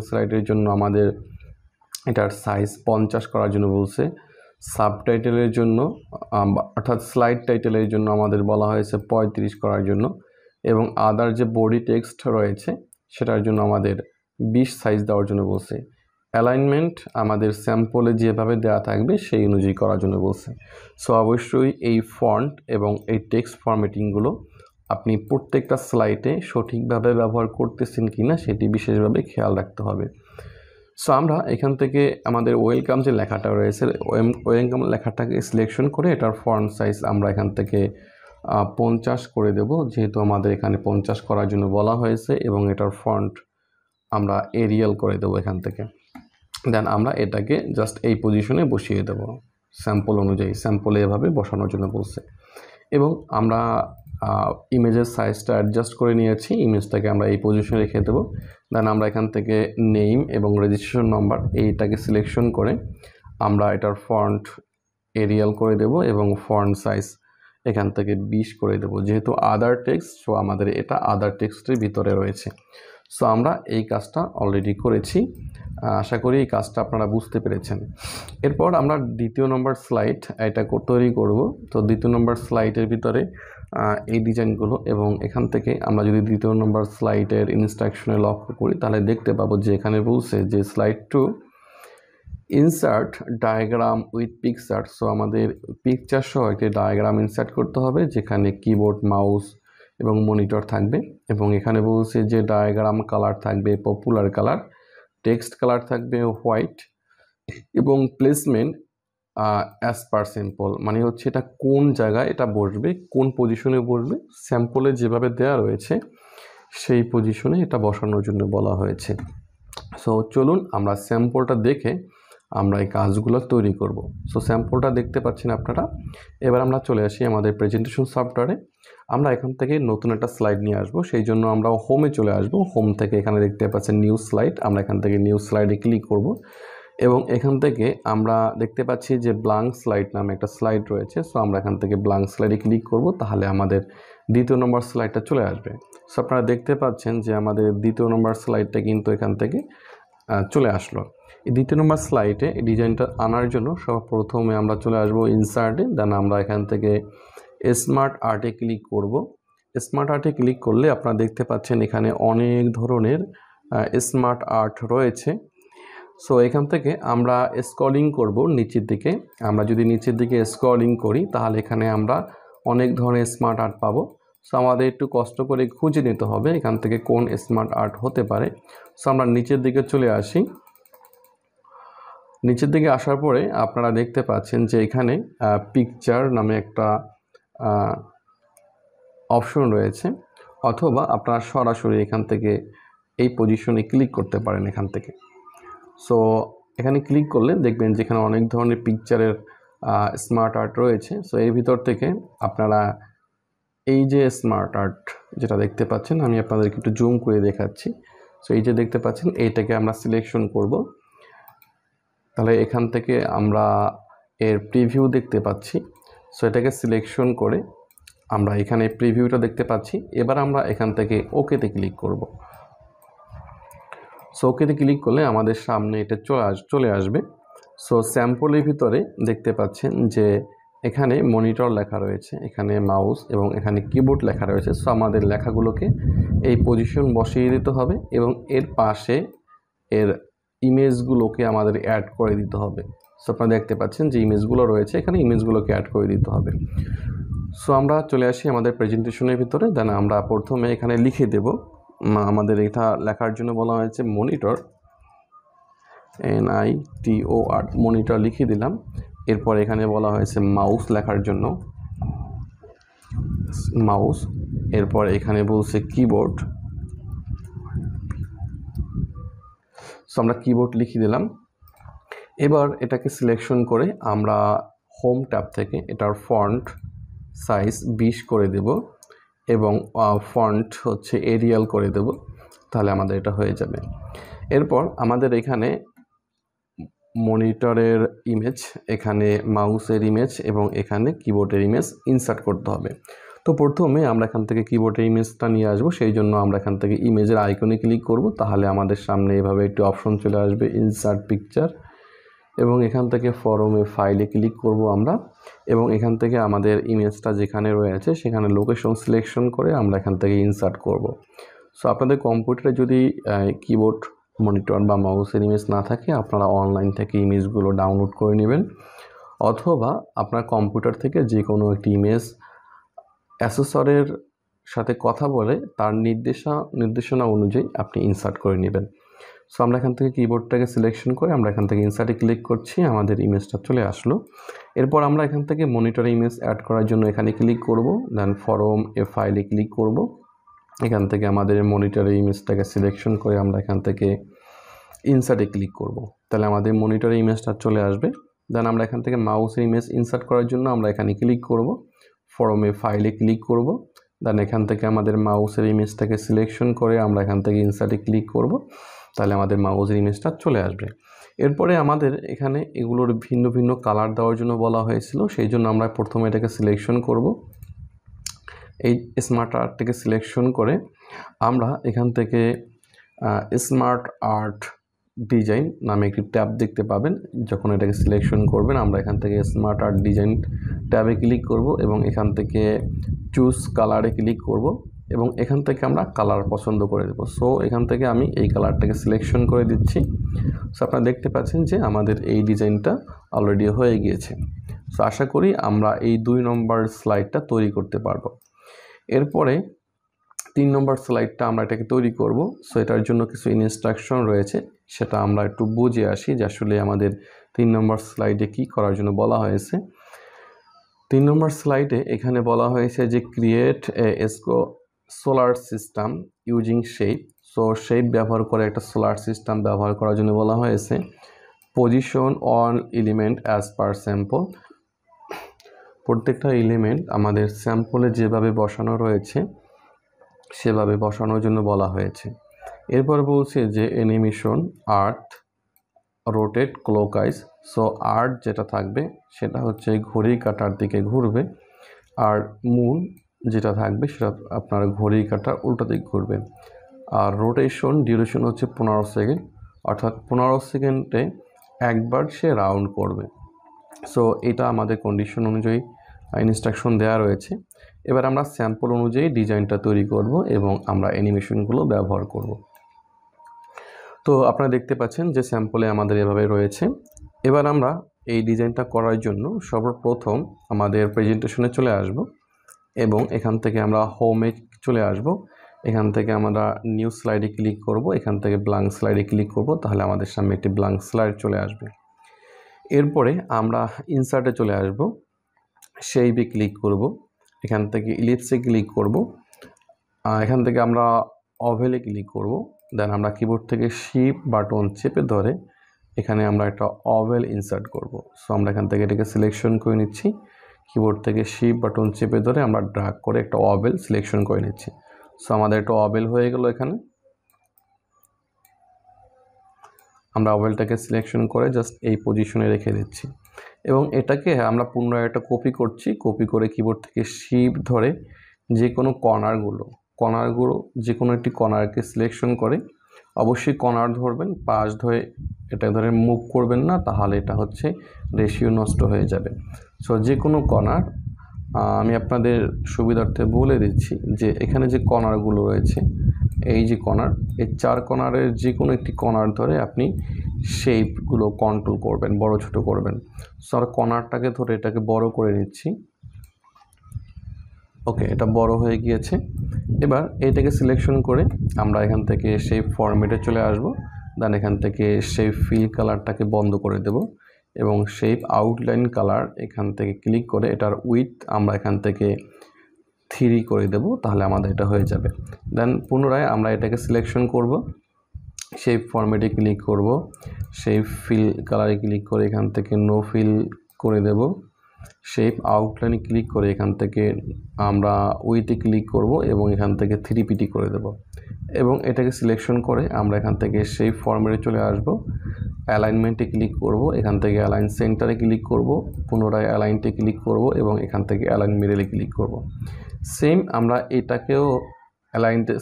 স্লাইডের জন্য আমাদের এটার সাইজ 50 করার জন্য বলছে। সাবটাইটেলের জন্য অর্থাৎ স্লাইড টাইটেলের জন্য আমাদের বলা হয়েছে 35 করার জন্য, এবং আদার যে বডি টেক্সট রয়েছে সেটার জন্য আমাদের 20 সাইজ দেওয়ার জন্য বলছে। অ্যালাইনমেন্ট আমাদের স্যাম্পলে যেভাবে দেওয়া থাকবে সেই অনুযায়ী করার জন্য বলছে। সো অবশ্যই এই ফন্ট এবং এই টেক্সট ফরম্যাটিংগুলো আপনি প্রত্যেকটা স্লাইডে সঠিকভাবে ব্যবহার করতেছেন কিনা সেটি বিশেষভাবে খেয়াল রাখতে হবে। সো আমরা এখান থেকে আমাদের ওয়েলকাম যে লেখাটা রয়েছে ওয়েলকাম লেখাটাকে সিলেকশন করে এটার ফন্ট সাইজ আমরা এখান থেকে 50 করে দেব, যেহেতু আমাদের এখানে 50 করার জন্য বলা হয়েছে, এবং এটার ফন্ট আমরা এরিয়াল করে দেবো এখান থেকে। দেন আমরা এটাকে জাস্ট এই পজিশনে বসিয়ে দেব স্যাম্পল অনুযায়ী, স্যাম্পলে এভাবে বসানোর জন্য বলছে। এবং আমরা ইমেজের সাইজটা অ্যাডজাস্ট করে নিয়েছি, ইমেজটাকে আমরা এই পজিশনে রেখে দেবো। দেন আমরা এখান থেকে নেম এবং রেজিস্ট্রেশন নাম্বার এইটাকে সিলেকশন করে আমরা এটার ফন্ট এরিয়াল করে দেব এবং ফন্ট সাইজ এখান থেকে 20 করে দেব। যেহেতু আদার টেক্সট, সো আমাদের এটা আদার টেক্সটের ভিতরে রয়েছে। সো আমরা এই কাজটা অলরেডি করেছি, আশা করি এই কাজটা আপনারা বুঝতে পেরেছেন। এরপর আমরা দ্বিতীয় নম্বর স্লাইড এটা তৈরি করব। তো দ্বিতীয় নম্বর স্লাইডের ভিতরে এই ডিজাইনগুলো, এবং এখান থেকে আমরা যদি দ্বিতীয় নম্বর স্লাইডের ইনস্ট্রাকশনে লক্ষ্য করি তাহলে দেখতে পাবো যে এখানে বলছে যে slide 2 insert diagram with picture. So আমাদের পিকচার সহ একটি ডায়াগ্রাম ইনসার্ট করতে হবে যেখানে কিবোর্ড, মাউস এবং মনিটর থাকবে। এবং এখানে বলছে যে ডায়াগ্রাম কালার থাকবে পপুলার কালার, টেক্সট কালার থাকবে হোয়াইট, এবং প্লেসমেন্ট অ্যাজ পার স্যাম্পল, মানে হচ্ছে এটা কোন জায়গায় এটা বসবে, কোন পজিশনে বসবে, স্যাম্পলে যেভাবে দেওয়া রয়েছে সেই পজিশনে এটা বসানোর জন্য বলা হয়েছে। সো চলুন আমরা স্যাম্পলটা দেখে আমরা এই কাজগুলো তৈরি করব। সো স্যাম্পলটা দেখতে পাচ্ছেন আপনারা। এবার আমরা চলে আসি আমাদের প্রেজেন্টেশন সফটওয়্যারে। আমরা এখান থেকে নতুন একটা স্লাইড নিয়ে আসবো, সেই জন্য আমরা হোমে চলে আসব। হোম থেকে এখানে দেখতে পাচ্ছেন নিউ স্লাইড, আমরা এখান থেকে নিউ স্লাইডে ক্লিক করব। এবং এখান থেকে আমরা দেখতে পাচ্ছি যে ব্ল্যাঙ্ক স্লাইড নামে একটা স্লাইড রয়েছে। সো আমরা এখান থেকে ব্ল্যাঙ্ক স্লাইডে ক্লিক করব, তাহলে আমাদের দ্বিতীয় নম্বর স্লাইডটা চলে আসবে। সো আপনারা দেখতে পাচ্ছেন যে আমাদের দ্বিতীয় নম্বর স্লাইডটা কিন্তু এখান থেকে চলে আসলো। এই দ্বিতীয় নম্বর স্লাইডে এই ডিজাইনটা আনার জন্য সর্বপ্রথমে আমরা চলে আসবো ইনসার্টে, দেন আমরা এখান থেকে স্মার্ট আর্টে ক্লিক করব। স্মার্ট আর্টে ক্লিক করলে আপনারা দেখতে পাচ্ছেন এখানে অনেক ধরনের স্মার্ট আর্ট রয়েছে। সো এখান থেকে আমরা স্ক্রলিং করব নিচের দিকে। আমরা যদি নিচের দিকে স্ক্রলিং করি তাহলে এখানে আমরা অনেক ধরনের স্মার্ট আর্ট পাবো। সো আমাদের একটু কষ্ট করে খুঁজে নিতে হবে এখান থেকে কোন স্মার্ট আর্ট হতে পারে। সো আমরা নিচের দিকে চলে আসি। নিচের দিকে আসার পরে আপনারা দেখতে পাচ্ছেন যে এখানে পিকচার নামে একটা অপশন রয়েছে, অথবা আপনারা সরাসরি এখান থেকে এই পজিশনে ক্লিক করতে পারেন এখান থেকে। সো এখানে ক্লিক করলে দেখবেন যেখানে অনেক ধরনের পিকচারের স্মার্ট আর্ট রয়েছে। সো এর ভিতর থেকে আপনারা এই যে স্মার্ট আর্ট যেটা দেখতে পাচ্ছেন, আমি আপনাদেরকে একটু জুম করে দেখাচ্ছি। সো এই যে দেখতে পাচ্ছেন, এইটাকে আমরা সিলেকশন করব। তাহলে এখান থেকে আমরা এর প্রিভিউ দেখতে পাচ্ছি। সো এটাকে সিলেকশন করে আমরা এখানে প্রিভিউটা দেখতে পাচ্ছি। এবার আমরা এখান থেকে ওকেতে ক্লিক করব। সো ওকেতে ক্লিক করলে আমাদের সামনে এটা চলে আসবে। সো স্যাম্পলের ভিতরে দেখতে পাচ্ছেন যে এখানে মনিটর লেখা রয়েছে, এখানে মাউস এবং এখানে কিবোর্ড লেখা রয়েছে। সো আমাদের লেখাগুলোকে এই পজিশন বসিয়ে দিতে হবে এবং এর পাশে এর ইমেজগুলোকে আমাদের অ্যাড করে দিতে হবে। সো আপনারা দেখতে পাচ্ছেন যে ইমেজগুলো রয়েছে, এখানে ইমেজগুলোকে অ্যাড করে দিতে হবে। সো আমরা চলে আসি আমাদের প্রেজেন্টেশনের ভিতরে। দেন আমরা প্রথমে এখানে লিখে দেব, আমাদের এটা লেখার জন্য বলা হয়েছে মনিটর, NITOR, মনিটর লিখে দিলাম। এরপর এখানে বলা হয়েছে মাউস লেখার জন্য মাউস। এরপর এখানে বলছে কিবোর্ড, সো আমরা কিবোর্ড লিখে দিলাম। এবার এটাকে সিলেকশন করে আমরা হোম ট্যাব থেকে এটার ফন্ট সাইজ 20 করে দেব এবং ফন্ট হচ্ছে এরিয়াল করে দেব, তাহলে আমাদের এটা হয়ে যাবে। এরপর আমাদের এখানে মনিটরের ইমেজ, এখানে মাউসের ইমেজ এবং এখানে কিবোর্ডের ইমেজ ইনসার্ট করতে হবে। তো প্রথমে আমরা এখান থেকে কিবোর্ডের ইমেজটা নিয়ে আসবো, সেই জন্য আমরা এখান থেকে ইমেজের আইকনে ক্লিক করব। তাহলে আমাদের সামনে এভাবে একটি অপশন চলে আসবে, ইনসার্ট পিকচার, এবং এখান থেকে ফরমে ফাইলে ক্লিক করব আমরা, এবং এখান থেকে আমাদের ইমেজটা যেখানে রয়েছে সেখানে লোকেশন সিলেকশন করে আমরা এখান থেকে ইনসার্ট করব। সো আপনাদের কম্পিউটারে যদি কিবোর্ড, মনিটর বা মাউসের ইমেজ না থাকে, আপনারা অনলাইন থেকে ইমেজগুলো ডাউনলোড করে নেবেন, অথবা আপনার কম্পিউটার থেকে যে কোনো একটি ইমেজ অ্যাসেসরের সাথে কথা বলে তার নির্দেশনা অনুযায়ী আপনি ইনসার্ট করে নেবেন। সো আমরা এখান থেকে কিবোর্ডটাকে সিলেকশন করে আমরা এখান থেকে ইনসার্টে ক্লিক করছি, আমাদের ইমেজটা চলে আসলো। এরপর আমরা এখান থেকে মনিটরে ইমেজ অ্যাড করার জন্য এখানে ক্লিক করব, দেন ফরম এ ফাইলে ক্লিক করব। এখান থেকে আমাদের মনিটরের ইমেজটাকে সিলেকশন করে আমরা এখান থেকে ইনসার্টে ক্লিক করব, তাহলে আমাদের মনিটরের ইমেজটা চলে আসবে। দেন আমরা এখান থেকে মাউসের ইমেজ ইনসার্ট করার জন্য আমরা এখানে ক্লিক করব, ফরমে ফাইলে ক্লিক করব। দেন এখান থেকে আমাদের মাউসের ইমেজটাকে সিলেকশন করে আমরা এখান থেকে ইনসার্টে ক্লিক করব, তাহলে আমাদের মাউসের ইমেজটা চলে আসবে। এরপরে আমাদের এখানে এগুলোর ভিন্ন ভিন্ন কালার দেওয়ার জন্য বলা হয়েছিল, সেই জন্য আমরা প্রথমে এটাকে সিলেকশন করব। এই স্মার্ট আর্টটাকে সিলেকশন করে আমরা এখান থেকে স্মার্ট আর্ট ডিজাইন নামে একটি ট্যাব দেখতে পাবেন। যখন এটাকে সিলেকশন করবেন আমরা এখান থেকে স্মার্ট আর্ট ডিজাইন ট্যাবে ক্লিক করব এবং এখান থেকে চুজ কালারে ক্লিক করব এবং এখান থেকে আমরা কালার পছন্দ করে দেব। সো এখান থেকে আমি এই কালারটাকে সিলেকশন করে দিচ্ছি। সো আপনারা দেখতে পাচ্ছেন যে আমাদের এই ডিজাইনটা অলরেডি হয়ে গিয়েছে। সো আশা করি আমরা এই 2 নম্বর স্লাইডটা তৈরি করতে পারবো। এরপরে 3 নম্বর স্লাইডটা আমরা এটাকে তৈরি করব। সো এটার জন্য কিছু ইনস্ট্রাকশন রয়েছে, সেটা আমরা একটু বুঝে আসি যে আসলে আমাদের 3 নম্বর স্লাইডে কি করার জন্য বলা হয়েছে। 3 নম্বর স্লাইডে এখানে বলা হয়েছে যে create a solar system using shape. So shape ব্যবহার করে একটা সোলার সিস্টেম ব্যবহার করার জন্য বলা হয়েছে। Position on element as per sample, প্রত্যেকটা এলিমেন্ট আমাদের স্যাম্পলে যেভাবে বসানো রয়েছে সেভাবে বসানোর জন্য বলা হয়েছে। এরপর বলছে যে অ্যানিমেশন আর্থ রোটেট ক্লকওয়াইজ। সো আর্ট যেটা থাকবে সেটা হচ্ছে ঘড়ি কাঁটার দিকে ঘুরবে, আর মুন যেটা থাকবে সেটা আপনার ঘড়ি কাঁটার উল্টো দিক ঘুরবে। আর রোটেশন ডিউরেশন হচ্ছে 15 সেকেন্ড, অর্থাৎ 15 সেকেন্ডে একবার সে রাউন্ড করবে। সো এটা আমাদের কন্ডিশন অনুযায়ী ইনস্ট্রাকশন দেওয়া রয়েছে। এবার আমরা স্যাম্পল অনুযায়ী ডিজাইনটা তৈরি করব এবং আমরা অ্যানিমেশনগুলো ব্যবহার করব। তো আপনারা দেখতে পাচ্ছেন যে স্যাম্পলে আমাদের এভাবে রয়েছে। এবার আমরা এই ডিজাইনটা করার জন্য সর্বপ্রথম আমাদের প্রেজেন্টেশনে চলে আসব এবং এখান থেকে আমরা হোমে চলে আসব। এখান থেকে আমরা নিউ স্লাইডে ক্লিক করব, এখান থেকে ব্ল্যাঙ্ক স্লাইডে ক্লিক করব, তাহলে আমাদের সামনে একটি ব্ল্যাঙ্ক স্লাইড চলে আসবে। এরপরে আমরা ইনসার্টে চলে আসব, শেপে ক্লিক করব, এখান থেকে ইলিপসে ক্লিক করব, এখান থেকে আমরা ওভেলে ক্লিক করব। দেন আমরা কিবোর্ড থেকে শিফট বাটন চেপে ধরে এখানে আমরা একটা অভেল ইনসার্ট করব। সো আমরা এখান থেকে এটাকে সিলেকশন করে নিচ্ছি, কিবোর্ড থেকে শিফট বাটন চেপে ধরে আমরা ড্র্যাগ করে একটা অভেল সিলেকশন করে নিচ্ছি। সো আমাদের একটা অভেল হয়ে গেল। এখানে আমরা অভেলটাকে সিলেকশন করে জাস্ট এই পজিশনে রেখে দিচ্ছি এবং এটাকে আমরা পুনরায় একটা কপি করছি। কপি করে কিবোর্ড থেকে শিফট ধরে যে কোনো কর্নারগুলো যে কোনো একটি কর্নারকে সিলেকশন করে, অবশ্যই কর্নার ধরবেন, পাশ ধরে এটা ধরে মুভ করবেন না, তাহলে এটা হচ্ছে রেশিও নষ্ট হয়ে যাবে। সো যে কোনো কর্নার, আমি আপনাদের সুবিধার্থে বলে দিচ্ছি যে এখানে যে কর্নারগুলো রয়েছে, এই যে কর্নার, এই 4 কর্নারের যে কোনো একটি কর্নার ধরে আপনি শেপগুলো কন্ট্রোল করবেন, বড় ছোট করবেন। সো আর কর্নারটাকে ধরে এটাকে বড় করে নিচ্ছি। ওকে, এটা বড় হয়ে গিয়েছে। এবার এইটাকে সিলেকশন করে আমরা এখান থেকে শেপ ফরম্যাটে চলে আসব। দেন এখান থেকে শেপ ফিল কালারটাকে বন্ধ করে দেব এবং শেপ আউটলাইন কালার এখান থেকে ক্লিক করে এটার উইথ আমরা এখান থেকে 3 করে দেব, তাহলে আমাদের এটা হয়ে যাবে। দেন পুনরায় আমরা এটাকে সিলেকশন করব, শেপ ফরম্যাটে ক্লিক করব, শেপ ফিল কালারে ক্লিক করে এখান থেকে নো ফিল করে দেব, শেপ আউটলাইনে ক্লিক করে এখান থেকে আমরা উইথে ক্লিক করব এবং এখান থেকে 3PT করে দেব এবং এটাকে সিলেকশন করে আমরা এখান থেকে শেপ ফরম্যাটে চলে আসব, অ্যালাইনমেন্টে ক্লিক করব, এখান থেকে অ্যালাইন সেন্টারে ক্লিক করব, পুনরায় অ্যালাইনটে ক্লিক করব এবং এখান থেকে অ্যালাইন মিডলে ক্লিক করব। সেম আমরা এটাকেও অ্যালাইনতে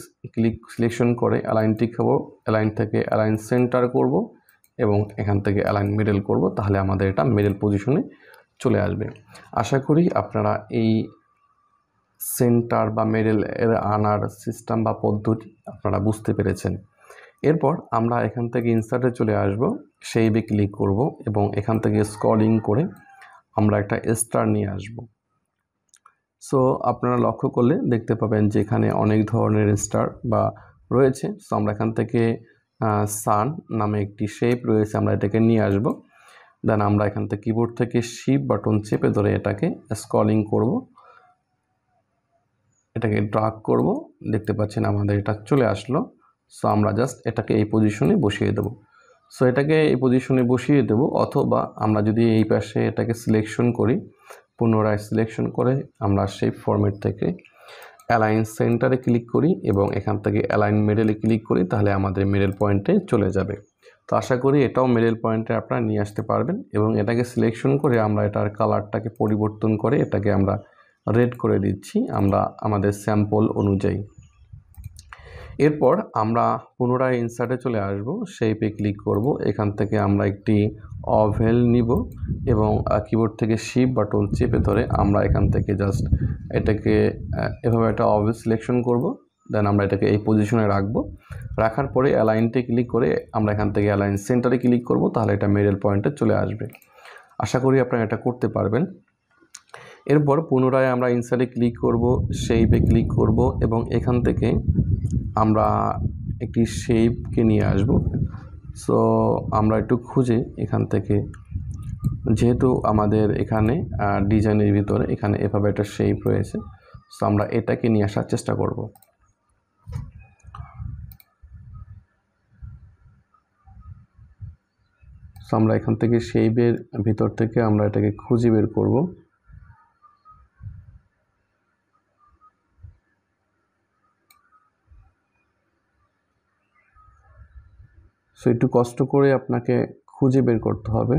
সিলেকশন করে অ্যালাইনটি খাবো, অ্যালাইন থেকে অ্যালাইন সেন্টার করব এবং এখান থেকে অ্যালাইন মিডল করব, তাহলে আমাদের এটা মিডল পজিশনে চলে আসবে। আশা করি আপনারা এই সেন্টার বা মিডল এর আনার সিস্টেম বা পদ্ধতি আপনারা বুঝতে পেরেছেন। এরপর আমরা এখান থেকে ইনসার্টে চলে আসব, শেপে ক্লিক করব এবং এখান থেকে স্ক্রলিং করে আমরা একটা স্টার নিয়ে আসব। সো আপনারা লক্ষ্য করলে দেখতে পাবেন যে এখানে অনেক ধরনের স্টার বা রয়েছে। সো আমরা এখান থেকে সান নামে একটি শেপ রয়েছে, আমরা এটাকে নিয়ে আসব। দেন আমরা এখান থেকে কিবোর্ড থেকে শিফট বাটন চেপে ধরে এটাকে স্ক্রলিং করব, এটাকে ড্র্যাগ করব, দেখতে পাচ্ছেন আমাদের এটা চলে আসলো। সো আমরা জাস্ট এটাকে এই পজিশনে বসিয়ে দেব। সো এটাকে এই পজিশনে বসিয়ে দেব, অথবা আমরা যদি এই পাশে এটাকে সিলেকশন করি, পুনরায় সিলেকশন করে আমরা শেপ ফরম্যাট থেকে অ্যালাইন সেন্টারে ক্লিক করি এবং এখান থেকে অ্যালাইন মিডলে ক্লিক করি, তাহলে আমাদের মিডল পয়েন্টে চলে যাবে। তো আশা করি এটাও মিডল পয়েন্টে আপনারা নিয়ে আসতে পারবেন এবং এটাকে সিলেকশন করে আমরা এটার কালারটাকে পরিবর্তন করে এটাকে আমরা রেড করে দিচ্ছি আমরা আমাদের স্যাম্পল অনুযায়ী। এরপর আমরা পুনরায় ইনসার্টে চলে আসব, শেপে ক্লিক করব, এখান থেকে আমরা একটি অভেল নিব এবং কিবোর্ড থেকে শিফট বাটন চেপে ধরে আমরা এখান থেকে জাস্ট এটাকে এভাবে একটা অভেল সিলেকশন করব। দেন আমরা এটাকে এই পজিশনে রাখবো, রাখার পরে অ্যালাইনটে ক্লিক করে আমরা এখান থেকে অ্যালাইন সেন্টারে ক্লিক করব, তাহলে এটা মিডল পয়েন্টে চলে আসবে। আশা করি আপনারা এটা করতে পারবেন। এরপর পুনরায় আমরা ইনসার্টে ক্লিক করব, শেপে ক্লিক করব এবং এখান থেকে আমরা একটি শেপকে নিয়ে আসব। সো আমরা একটু খুঁজে এখান থেকে, যেহেতু আমাদের এখানে ডিজাইনের ভিতরে এখানে এভাবে একটা শেপ রয়েছে, সো আমরা এটাকে নিয়ে আসার চেষ্টা করব। সো আমরা এখান থেকে শেপের ভিতর থেকে আমরা এটাকে খুঁজে বের করব। সো একটু কষ্ট করে আপনাকে খুঁজে বের করতে হবে।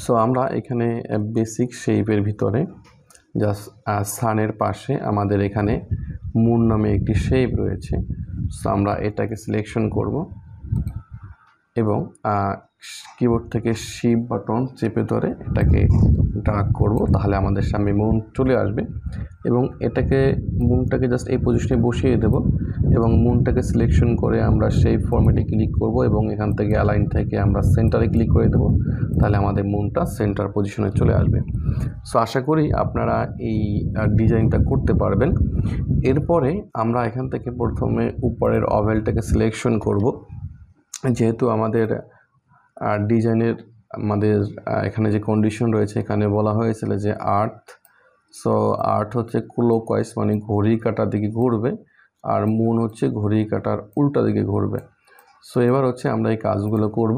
সো আমরা এখানে বেসিক শেপের ভিতরে জাস্ট সানের পাশে আমাদের এখানে মুন নামে একটি শেপ রয়েছে। সো আমরা এটাকে সিলেকশন করব এবং কিবোর্ড থেকে শিফট বাটন চেপে ধরে এটাকে ড্র্যাগ করব, তাহলে আমাদের সামনে মুন চলে আসবে এবং এটাকে মুনটাকে জাস্ট এই পজিশনে বসিয়ে দেব এবং মুনটাকে সিলেকশন করে আমরা সেই ফরম্যাটে ক্লিক করব এবং এখান থেকে অ্যালাইন থেকে আমরা সেন্টারে ক্লিক করে দেব, তাহলে আমাদের মুনটা সেন্টার পজিশনে চলে আসবে। সো আশা করি আপনারা এই ডিজাইনটা করতে পারবেন। এরপরে আমরা এখান থেকে প্রথমে উপরের অভেলটাকে সিলেকশন করব, যেহেতু আমাদের ডিজাইনের আমাদের এখানে যে কন্ডিশন রয়েছে এখানে বলা হয়েছিল যে আর্থ। সো আর্থ হচ্ছে ক্লকওয়াইজ মানে ঘড়ি কাটার দিকে ঘুরবে, আর মুন হচ্ছে ঘড়ি কাটার উল্টা দিকে ঘুরবে। সো এবার হচ্ছে আমরা এই কাজগুলো করব।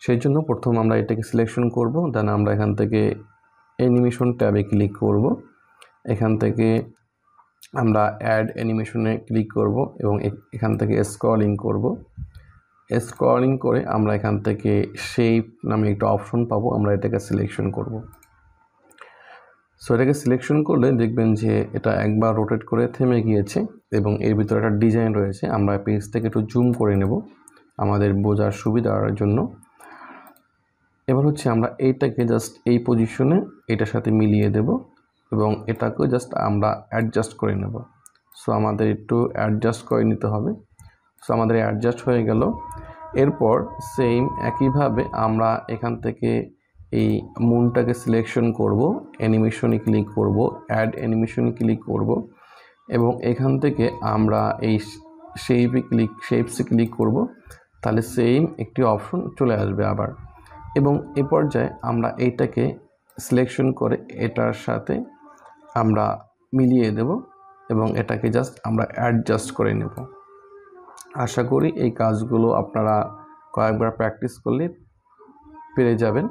সেই জন্য প্রথম আমরা এটাকে সিলেকশন করব, দেন আমরা এখান থেকে অ্যানিমেশন ট্যাবে ক্লিক করব। এখান থেকে আমরা অ্যাড অ্যানিমেশনে ক্লিক করব এবং এখান থেকে স্ক্রলিং করব। স্ক্রলিং করে আমরা এখান থেকে শেপ নামে একটা অপশন পাবো, আমরা এটাকে সিলেকশন করব। সো এটাকে সিলেকশন করলে দেখবেন যে এটা একবার রোটেট করে থেমে গিয়েছে এবং এর ভিতরে একটা ডিজাইন রয়েছে। আমরা পেজ থেকে একটু জুম করে নেব আমাদের বোঝার সুবিধার জন্য। এবার হচ্ছে আমরা এইটাকে জাস্ট এই পজিশনে এটার সাথে মিলিয়ে দেব এবং এটাকে জাস্ট আমরা অ্যাডজাস্ট করে নেব। সো আমাদের একটু অ্যাডজাস্ট করে নিতে হবে। সো আমাদের অ্যাডজাস্ট হয়ে গেল। এরপর সেম একইভাবে আমরা এখান থেকে এই মুনটাকে সিলেকশন করব, অ্যানিমেশনে ক্লিক করব, অ্যাড অ্যানিমেশনে ক্লিক করব এবং এখান থেকে আমরা এই শেপসে ক্লিক করব। তাহলে সেম একটি অপশন চলে আসবে আবার। এবং এ পর্যায়ে আমরা এইটাকে সিলেকশন করে এটার সাথে আমরা মিলিয়ে দেব এবং এটাকে জাস্ট আমরা অ্যাডজাস্ট করে নেব। আশা করি এই কাজগুলো আপনারা কয়েকবার প্র্যাকটিস করলে পেরে যাবেন।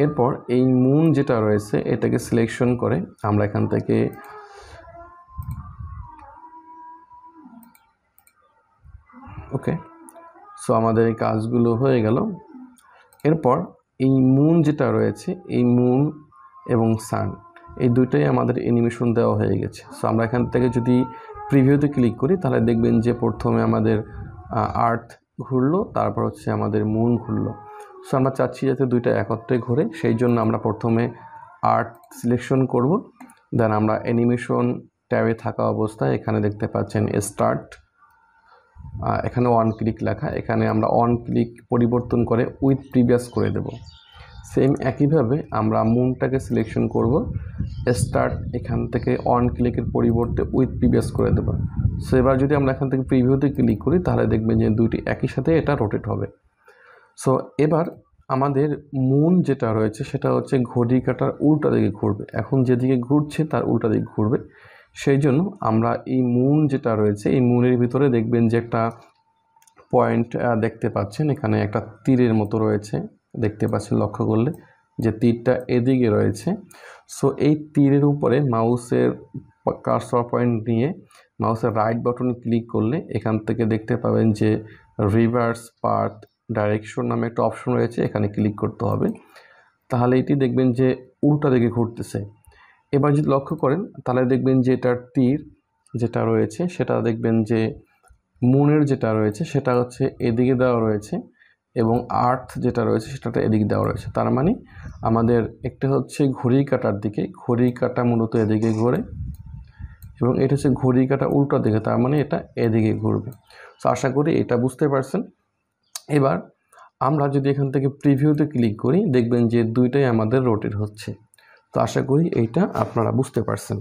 এরপর এই মুন যেটা রয়েছে এটাকে সিলেকশন করে আমরা এখান থেকে ওকে। সো আমাদের এই কাজগুলো হয়ে গেল। এরপর এই মুন যেটা রয়েছে, এই মুন এবং সান এই দুইটাই আমাদের অ্যানিমেশন দেওয়া হয়ে গেছে। সো আমরা এখান থেকে যদি প্রিভিউতে ক্লিক করি তাহলে দেখবেন যে প্রথমে আমাদের আর্থ ঘুরলো, তারপর হচ্ছে আমাদের মুন ঘুরলো। সো আমরা চাচ্ছি যাতে দুইটা একত্রে ঘুরে, সেই জন্য আমরা প্রথমে আর্থ সিলেকশন করব, দেন আমরা অ্যানিমেশন ট্যাবে থাকা অবস্থায় এখানে দেখতে পাচ্ছেন স্টার্ট, এখানে ওয়ান ক্লিক লেখা, এখানে আমরা অন ক্লিক পরিবর্তন করে উইথ প্রিভিয়াস করে দেব। সেম একইভাবে আমরা মুনটাকে সিলেকশন করব, স্টার্ট এখান থেকে অন ক্লিকের পরিবর্তে উইথ প্রিভিয়াস করে দেব। সো এবার যদি আমরা এখান থেকে প্রিভিউতে ক্লিক করি তাহলে দেখবেন যে দুইটি একই সাথে এটা রোটেট হবে। সো এবার আমাদের মুন যেটা রয়েছে সেটা হচ্ছে ঘড়ি কাটার উল্টা দিকে ঘুরবে। এখন যেদিকে ঘুরছে তার উল্টা দিকে ঘুরবে। সেই জন্য আমরা এই মুন যেটা রয়েছে এই মুনের ভিতরে দেখবেন যে একটা পয়েন্ট দেখতে পাচ্ছেন, এখানে একটা তীরের মতো রয়েছে, দেখতে পাচ্ছেন লক্ষ্য করলে যে তীরটা এদিকে রয়েছে। সো এই তীরের উপরে মাউসের কার্সর পয়েন্ট নিয়ে মাউসের রাইট বাটনে ক্লিক করলে এখান থেকে দেখতে পাবেন যে রিভার্স পাথ ডাইরেকশন নামে একটা অপশন রয়েছে, এখানে ক্লিক করতে হবে। তাহলে এটি দেখবেন যে উল্টা দিকে ঘুরতেছে। এবার যদি লক্ষ্য করেন তাহলে দেখবেন যে এটার তীর যেটা রয়েছে সেটা দেখবেন যে মুনের যেটা রয়েছে সেটা হচ্ছে এদিকে দেওয়া রয়েছে এবং আর্থ যেটা রয়েছে সেটাটা এদিকে দেওয়া রয়েছে। তার মানে আমাদের একটা হচ্ছে ঘড়ি কাটার দিকে, ঘড়ি কাটা মূলত এদিকে ঘোরে এবং এটা হচ্ছে ঘড়ি কাটা উল্টো দিকে, তার মানে এটা এদিকে ঘুরবে। তো আশা করি এটা বুঝতে পারছেন। এবার আমরা যদি এখান থেকে প্রিভিউতে ক্লিক করি দেখবেন যে দুইটাই আমাদের রোটেট হচ্ছে। তো আশা করি এইটা আপনারা বুঝতে পারছেন।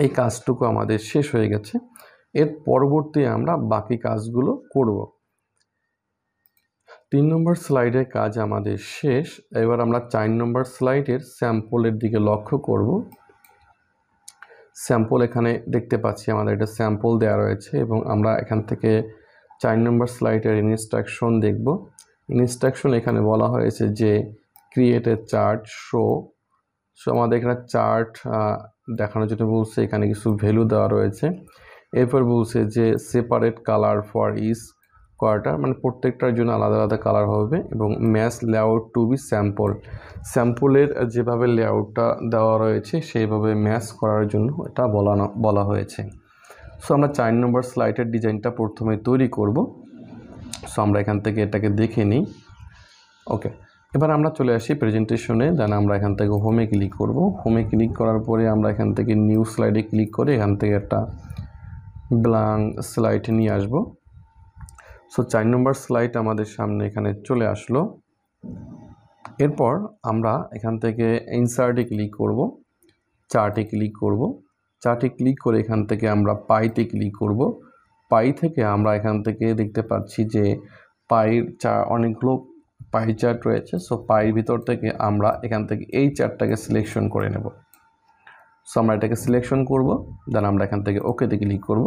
এই কাজটুকু আমাদের শেষ হয়ে গেছে। এর পরবর্তী আমরা বাকি কাজগুলো করব। 3 নম্বর স্লাইডের কাজ আমাদের শেষ। এবার আমরা 4 নম্বর স্লাইডের স্যাম্পলের দিকে লক্ষ্য করব। স্যাম্পল এখানে দেখতে পাচ্ছি আমাদের এটা স্যাম্পল দেওয়া রয়েছে এবং আমরা এখান থেকে 4 নম্বর স্লাইডের ইনস্ট্রাকশন দেখব। ইনস্ট্রাকশন এখানে বলা হয়েছে যে create a chart show. So আমাদের এখানে চার্ট দেখানোর জন্য বলছে, এখানে কিছু ভ্যালু দেওয়া রয়েছে। এরপর বলছে যে separate colour for each quarter, মানে প্রত্যেকটার জন্য আলাদা আলাদা কালার হবে এবং match layout to be sample, স্যাম্পলের যেভাবে লেআউটটা দেওয়া রয়েছে সেইভাবে ম্যাচ করার জন্য এটা বলা হয়েছে। সো আমরা 4 নম্বর স্লাইডের ডিজাইনটা প্রথমে তৈরি করব। সো আমরা এখান থেকে এটাকে দেখে নিই। ওকে, এবার আমরা চলে আসি প্রেজেন্টেশনে, দেন আমরা এখান থেকে হোমে ক্লিক করব। হোমে ক্লিক করার পরে আমরা এখান থেকে নিউ স্লাইডে ক্লিক করে এখান থেকে একটা ব্ল্যাঙ্ক স্লাইড নিয়ে আসব। সো 4 নম্বর স্লাইড আমাদের সামনে এখানে চলে আসলো। এরপর আমরা এখান থেকে ইনসার্টে ক্লিক করব, চার্টে ক্লিক করব, চার্টে ক্লিক করে এখান থেকে আমরা পাইতে ক্লিক করব। পাই থেকে আমরা এখান থেকে দেখতে পাচ্ছি যে পাইর অনেকগুলো পাই চার্ট রয়েছে। সো পাইর ভিতর থেকে আমরা এখান থেকে এই চার্টটাকে সিলেকশন করে নেব। সো আমরা এটাকে সিলেকশন করব, দেন আমরা এখান থেকে ওকেতে ক্লিক করব।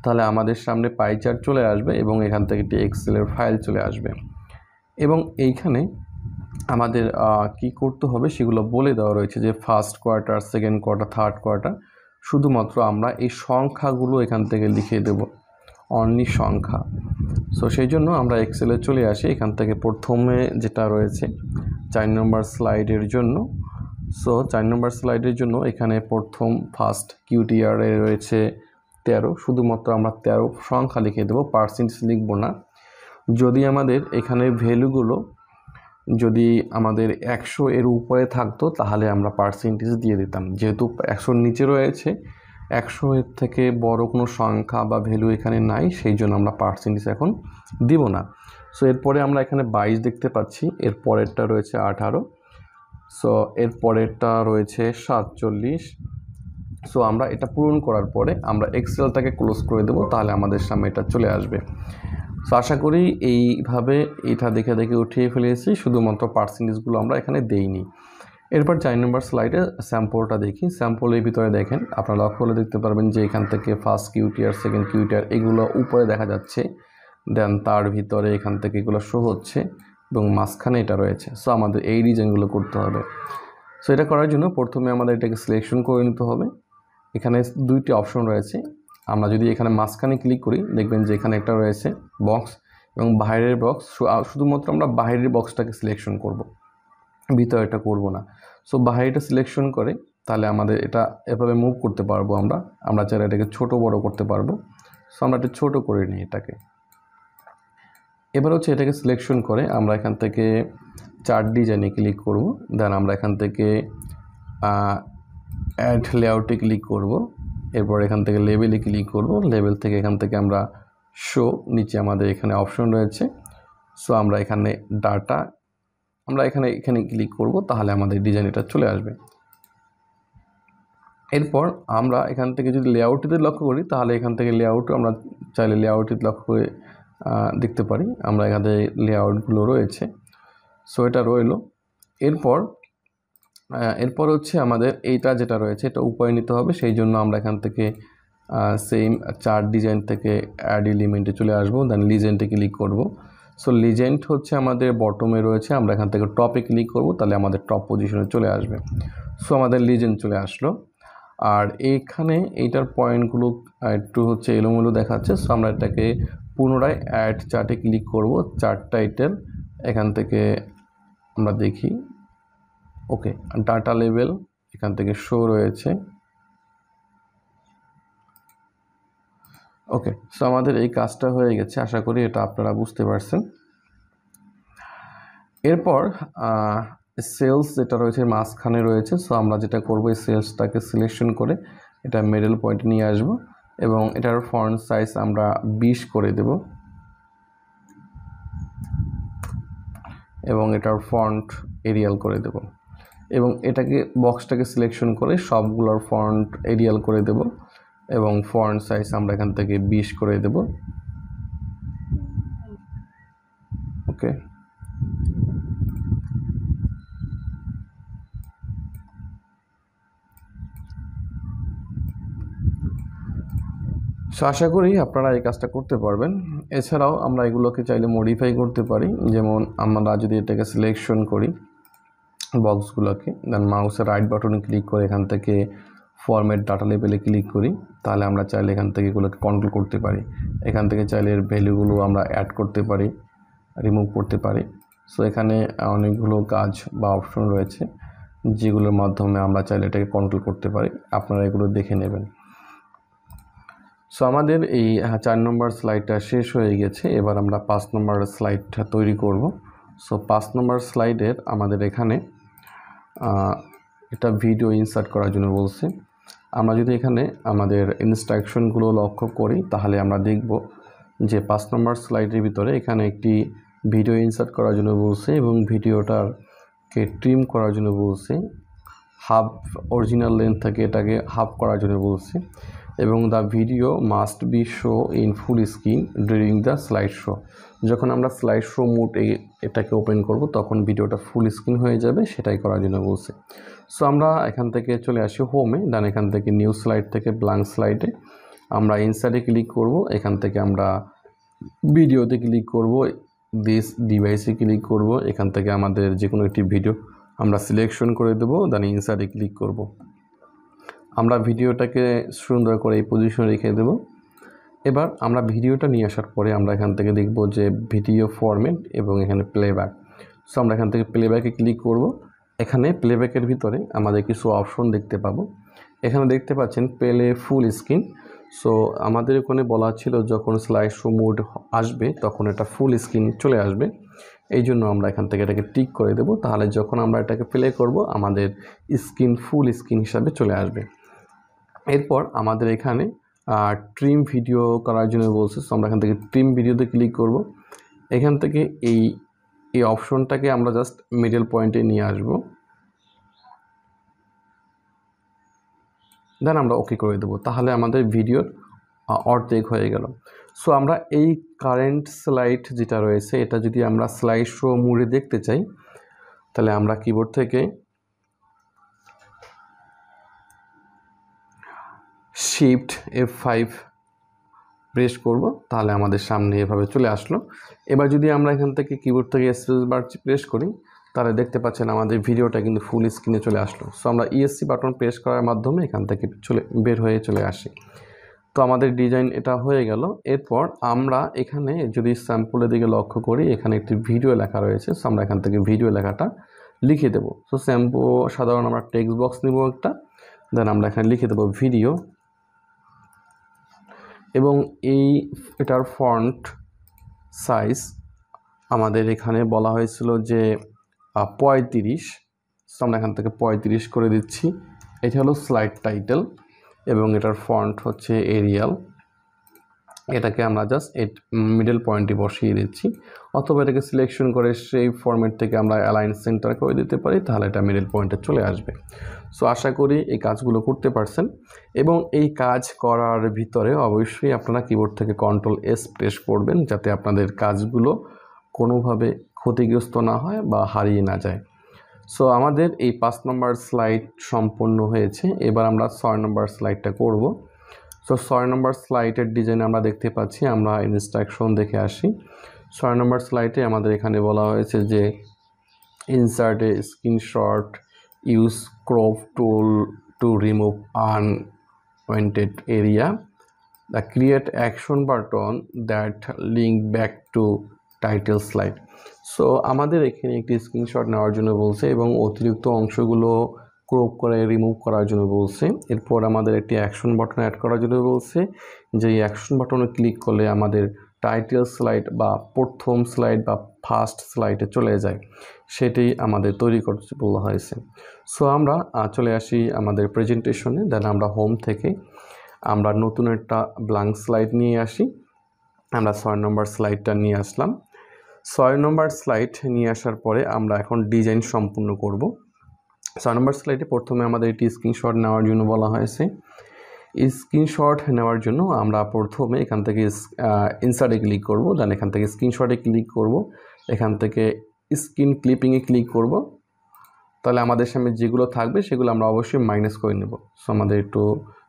তাহলে আমাদের সামনে পাই চার্ট চলে আসবে এবং এখান থেকে একটি এক্সেলের ফাইল চলে আসবে এবং এইখানে আমাদের কি করতে হবে সেগুলো বলে দেওয়া রয়েছে যে first quarter, second quarter, third quarter. শুধুমাত্র আমরা এই সংখ্যাগুলো এখান থেকে লিখে দেব, অনলি সংখ্যা। সো সেই জন্য আমরা এক্সেলে চলে আসি। এখান থেকে প্রথমে যেটা রয়েছে 4 নম্বর স্লাইডের জন্য, সো 4 নম্বর স্লাইডের জন্য এখানে প্রথম ফার্স্ট কিউটিআরে রয়েছে 13। শুধুমাত্র আমরা 13 সংখ্যা লিখে দেবো, পার্সেন্টেজ লিখব না। যদি আমাদের এখানে ভ্যালুগুলো যদি আমাদের 100 এর উপরে থাকতো তাহলে আমরা পার্সেন্টেজ দিয়ে দিতাম। যেহেতু 100-র নিচে রয়েছে, 100 এর থেকে বড় কোনো সংখ্যা বা ভ্যালু এখানে নাই, সেই জন্য আমরা পার্সেন্টেজ এখন দিব না। সো এরপরে আমরা এখানে 22 দেখতে পাচ্ছি, এর পরেরটা রয়েছে 18, সো এর পরেরটা রয়েছে 47। সো আমরা এটা পূরণ করার পরে আমরা এক্সেলটাকে ক্লোজ করে দেবো, তাহলে আমাদের সামনে এটা চলে আসবে। সো আশা করি এইভাবে এটা দেখে উঠিয়ে ফেলেছি, শুধুমাত্র পার্সেন্টেজগুলো আমরা এখানে দেইনি। এরপর 4 নম্বর স্লাইডে স্যাম্পলটা দেখি। স্যাম্পলের ভিতরে দেখেন, আপনারা লক্ষ্য করলে দেখতে পারবেন যে এখান থেকে ফার্স্ট কিউটিআর, সেকেন্ড কিউটিআর এগুলো উপরে দেখা যাচ্ছে, দেন তার ভিতরে এখান থেকে এগুলো শো হচ্ছে এবং মাঝখানে এটা রয়েছে। সো আমাদের এই ডিজাইনগুলো করতে হবে। সো এটা করার জন্য প্রথমে আমাদের এটাকে সিলেকশন করে নিতে হবে। এখানে 2টি অপশন রয়েছে। আমরা যদি এখানে মাঝখানে ক্লিক করি, দেখবেন যে এখানে একটা রয়েছে বক্স এবং বাইরের বক্স। শুধুমাত্র আমরা বাইরের বক্সটাকে সিলেকশন করব, ভিতরেটা করব না। সো বাইরেটা সিলেকশন করে তাহলে আমাদের এটা এভাবে মুভ করতে পারবো। আমরা চাইলে এটাকে ছোট বড় করতে পারবো। সো আমরা এটা ছোট করে নিই এটাকে। এবার হচ্ছে এটাকে সিলেকশন করে আমরা এখান থেকে চার্ট ডিজাইনে ক্লিক করব, দেন আমরা এখান থেকে অ্যাড লেআউটে ক্লিক করব, এরপর এখান থেকে লেবেলে ক্লিক করব, লেবেল থেকে এখান থেকে আমরা শো, নিচে আমাদের এখানে অপশন রয়েছে। সো আমরা এখানে ডাটা, আমরা এখানে ক্লিক করব, তাহলে আমাদের ডিজাইন এটা চলে আসবে। এরপর আমরা এখান থেকে যদি লেআউটে লক্ষ্য করি, তাহলে এখান থেকে লেআউট আমরা চাইলে লেআউটে লক্ষ্য করে দেখতে পারি। আমরা এখান থেকে লেআউটগুলো রয়েছে, সো এটা রইলো। এরপর হচ্ছে আমাদের এইটা যেটা রয়েছে এটা উপরে নিতে হবে। সেই জন্য আমরা এখান থেকে সেম চার্ট ডিজাইন থেকে অ্যাড এলিমেন্টে চলে আসবো, দেন লিজেন্ডে ক্লিক করব। সো লিজেন্ড হচ্ছে আমাদের বটমে রয়েছে, আমরা এখান থেকে টপে ক্লিক করব, তাহলে আমাদের টপ পজিশনে চলে আসবে। সো আমাদের লিজেন্ড চলে আসলো। আর এইখানে এইটার পয়েন্টগুলো একটু হচ্ছে এলোমেলো দেখাচ্ছে। সো আমরা এটাকে পুনরায় অ্যাড চার্টে ক্লিক করব, চার্ট টাইটেল এখান থেকে আমরা দেখি, ওকে ডাটা লেভেল এখান থেকে শো রয়েছে। ওকে, সো আমাদের এই কাজটা হয়ে গেছে। আশা করি এটা আপনারা বুঝতে পারছেন। এরপর সেলস যেটা রয়েছে মাঝখানে রয়েছে। সো আমরা যেটা করব, এই সেলসটাকে সিলেকশন করে এটা মিডল পয়েন্টে নিয়ে আসব এবং এটার ফন্ট সাইজ আমরা 20 করে দেব এবং এটার ফন্ট এরিয়াল করে দেব এবং এটাকে বক্সটাকে সিলেকশন করে সবগুলোর ফন্ট এরিয়াল করে দেব এবং ফন্ট সাইজ আমরা এখান থেকে 20 করে দেব। ওকে, সো আশা করি আপনারা এই কাজটা করতে পারবেন। এছাড়াও আমরা এগুলোকে চাইলে মডিফাই করতে পারি। যেমন আমরা যদি এটাকে সিলেকশন করি বক্সগুলোকে, দেন মাউসের রাইট বাটনে ক্লিক করে এখান থেকে ফরম্যাট ডাটা লেভেলে ক্লিক করি, তাহলে আমরা চাইলে এখান থেকে এগুলোকে কন্ট্রোল করতে পারি। এখান থেকে চাইলে এর ভ্যালুগুলো আমরা অ্যাড করতে পারি, রিমুভ করতে পারি। সো এখানে অনেকগুলো কাজ বা অপশন রয়েছে যেগুলোর মাধ্যমে আমরা চাইলে এটাকে কন্ট্রোল করতে পারি। আপনারা এগুলো দেখে নেবেন। সো আমাদের এই 4 নম্বর স্লাইডটা শেষ হয়ে গেছে। এবার আমরা 5 নম্বর স্লাইডটা তৈরি করব। সো 5 নম্বর স্লাইডের আমাদের এখানে এটা ভিডিও ইনসার্ট করার জন্য বলছে। আমরা যদি এখানে আমাদের ইনস্ট্রাকশনগুলো লক্ষ্য করি, তাহলে আমরা দেখব যে 5 নম্বর স্লাইডের ভিতরে এখানে একটি ভিডিও ইনসার্ট করার জন্য বলছে এবং ভিডিওটাকে ট্রিম করার জন্য বলছে। হাফ অরিজিনাল লেন্থ থেকে এটাকে হাফ করার জন্য বলছে এবং the video must be show in full screen during the slide show. যখন আমরা স্লাইড শো মোড এটাকে ওপেন করব তখন ভিডিওটা ফুল স্ক্রিন হয়ে যাবে, সেটাই করার জন্য বলছে। সো আমরা এখান থেকে চলে আসি হোমে, দেন এখান থেকে নিউ স্লাইড থেকে ব্ল্যাঙ্ক স্লাইডে আমরা ইনসার্টে ক্লিক করব, এখান থেকে আমরা ভিডিওতে ক্লিক করব, দিস ডিভাইসে ক্লিক করব, এখান থেকে আমাদের যে কোনো একটি ভিডিও আমরা সিলেকশন করে দেব, দেন ইনসার্টে ক্লিক করব। আমরা ভিডিওটাকে সুন্দর করে এই পজিশনে রেখে দেব। এবার আমরা ভিডিওটা নিয়ে আসার পরে আমরা এখান থেকে দেখব যে ভিডিও ফরম্যাট এবং এখানে প্লেব্যাক। সো আমরা এখান থেকে প্লেব্যাকে ক্লিক করব। এখানে প্লেব্যাকের ভিতরে আমাদের কিছু অপশন দেখতে পাবো। এখানে দেখতে পাচ্ছেন প্লে ফুল স্ক্রিন। সো আমাদের ওখানে বলা ছিল যখন স্লাইড শো মোড আসবে তখন এটা ফুল স্ক্রিন চলে আসবে, এই জন্য আমরা এখান থেকে এটাকে টিক করে দেব। তাহলে যখন আমরা এটাকে প্লে করব আমাদের স্ক্রিন ফুল স্ক্রিন হিসাবে চলে আসবে। এরপর আমাদের এখানে ট্রিম ভিডিও করার জন্য বলছে, সো আমরা এখান থেকে ট্রিম ভিডিওতে ক্লিক করব। এখান থেকে এই অপশনটাকে আমরা জাস্ট মিডল পয়েন্টে নিয়ে আসব, দেন আমরা ওকে করে দেবো। তাহলে আমাদের ভিডিওর অর্ধেক হয়ে গেল। সো আমরা এই কারেন্ট স্লাইড যেটা রয়েছে এটা যদি আমরা স্লাইড শো মোডে দেখতে চাই তাহলে আমরা কিবোর্ড থেকে শিফট F5 প্রেস করব, তাহলে আমাদের সামনে এভাবে চলে আসলো। এবার যদি আমরা এখান থেকে কিবোর্ড থেকে স্পেস বার প্রেস করি তাহলে দেখতে পাচ্ছেন আমাদের ভিডিওটা কিন্তু ফুল স্ক্রিনে চলে আসলো। সো আমরা ESC বাটন প্রেস করার মাধ্যমে এখান থেকে বের হয়ে চলে আসি। তো আমাদের ডিজাইন এটা হয়ে গেল। এরপর আমরা এখানে যদি স্যাম্পলের দিকে লক্ষ্য করি এখানে একটি ভিডিও লেখা রয়েছে, সো আমরা এখান থেকে ভিডিও লেখাটা লিখে দেব। সো সাধারণ আমরা টেক্সট বক্স নিব একটা, দেন আমরা এখানে লিখে দেব ভিডিও, এবং এটার ফন্ট সাইজ আমাদের এখানে বলা হয়েছিল যে 35, সো আমরা এখান থেকে 35 করে দিচ্ছি। এটা হলো স্লাইড টাইটেল এবং এটার ফন্ট হচ্ছে এরিয়াল। এটাকে আমরা জাস্ট মিডল পয়েন্টে বসিয়ে দিচ্ছি, অথবা এটাকে সিলেকশন করে সেই ফরম্যাট থেকে আমরা অ্যালাইন সেন্টার করে দিতে পারি, তাহলে এটা মিডল পয়েন্টে চলে আসবে। সো আশা করি এই কাজগুলো করতে পারছেন, এবং এই কাজ করার ভিতরে অবশ্যই আপনারা কিবোর্ড থেকে Ctrl+S প্রেস করবেন যাতে আপনাদের কাজগুলো কোনোভাবে ক্ষতিগ্রস্ত না হয় বা হারিয়ে না যায়। সো আমাদের এই 5 নম্বর স্লাইড সম্পন্ন হয়েছে। এবার আমরা 6 নম্বর স্লাইডটা করব। সো 6 নম্বর স্লাইডের ডিজাইন আমরা দেখতে পাচ্ছি, আমরা ইনস্ট্রাকশন দেখে আসি। 6 নম্বর স্লাইডে আমাদের এখানে বলা হয়েছে যে insert a screenshot, use crop tool to remove unwanted area, the create action button that link back to title slide. So আমাদের এখানে একটি স্ক্রিনশট নেওয়ার জন্য বলছে এবং অতিরিক্ত অংশগুলো ক্রপ করে রিমুভ করার জন্য বলছে। এরপর আমাদের একটি অ্যাকশন বাটন অ্যাড করার জন্য বলছে, যে এই অ্যাকশন বাটনে ক্লিক করলে আমাদের টাইটেল স্লাইড বা প্রথম স্লাইড বা ফার্স্ট স্লাইডে চলে যায়, সেটি আমাদের তৈরি করতে বলা হয়েছে। সো আমরা চলে আসি আমাদের প্রেজেন্টেশনে, দেন আমরা হোম থেকে আমরা নতুন একটা ব্ল্যাঙ্ক স্লাইড নিয়ে আসি। আমরা 6 নম্বর স্লাইডটা নিয়ে আসলাম। 6 নম্বর স্লাইড নিয়ে আসার পরে আমরা এখন ডিজাইন সম্পূর্ণ করব। 6 নম্বর স্লাইডে প্রথমে আমাদের একটি স্ক্রিনশট নেওয়ার জন্য বলা হয়েছে। স্ক্রিনশট নেওয়ার জন্য আমরা প্রথমে এখান থেকে ইনসার্টে ক্লিক করব, দেন এখান থেকে স্ক্রিনশটে ক্লিক করব, এখান থেকে স্ক্রিন ক্লিপিংয়ে ক্লিক করব। তাহলে আমাদের সামনে যেগুলো থাকবে সেগুলো আমরা অবশ্যই মাইনাস করে নেব। সো আমাদের একটু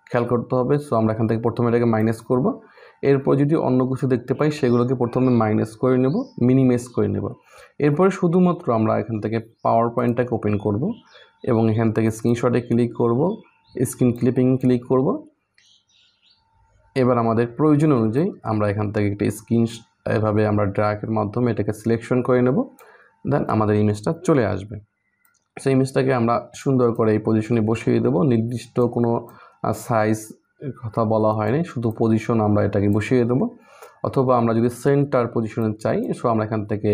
খেয়াল করতে হবে। সো আমরা এখান থেকে প্রথমে এটাকে মাইনাস করব, এরপর যদি অন্য কিছু দেখতে পাই সেগুলোকে প্রথমে মাইনাস করে নেব, মিনিমাইজ করে নেব। এরপরে শুধুমাত্র আমরা এখান থেকে পাওয়ার পয়েন্টটাকে ওপেন করব এবং এখান থেকে স্ক্রিনশটে ক্লিক করব, স্ক্রিন ক্লিপিং ক্লিক করব। এবার আমাদের প্রয়োজন অনুযায়ী আমরা এখান থেকে একটা স্ক্রিন এভাবে আমরা ড্র্যাগের মাধ্যমে এটাকে সিলেকশন করে নেব, দেন আমাদের ইমেজটা চলে আসবে। সেই ইমেজটাকে আমরা সুন্দর করে এই পজিশনে বসিয়ে দেব। নির্দিষ্ট কোনো সাইজ কথা বলা হয়নি, শুধু পজিশন আমরা এটাকে বসিয়ে দেব। অথবা আমরা যদি সেন্টার পজিশনে চাই, সো আমরা এখান থেকে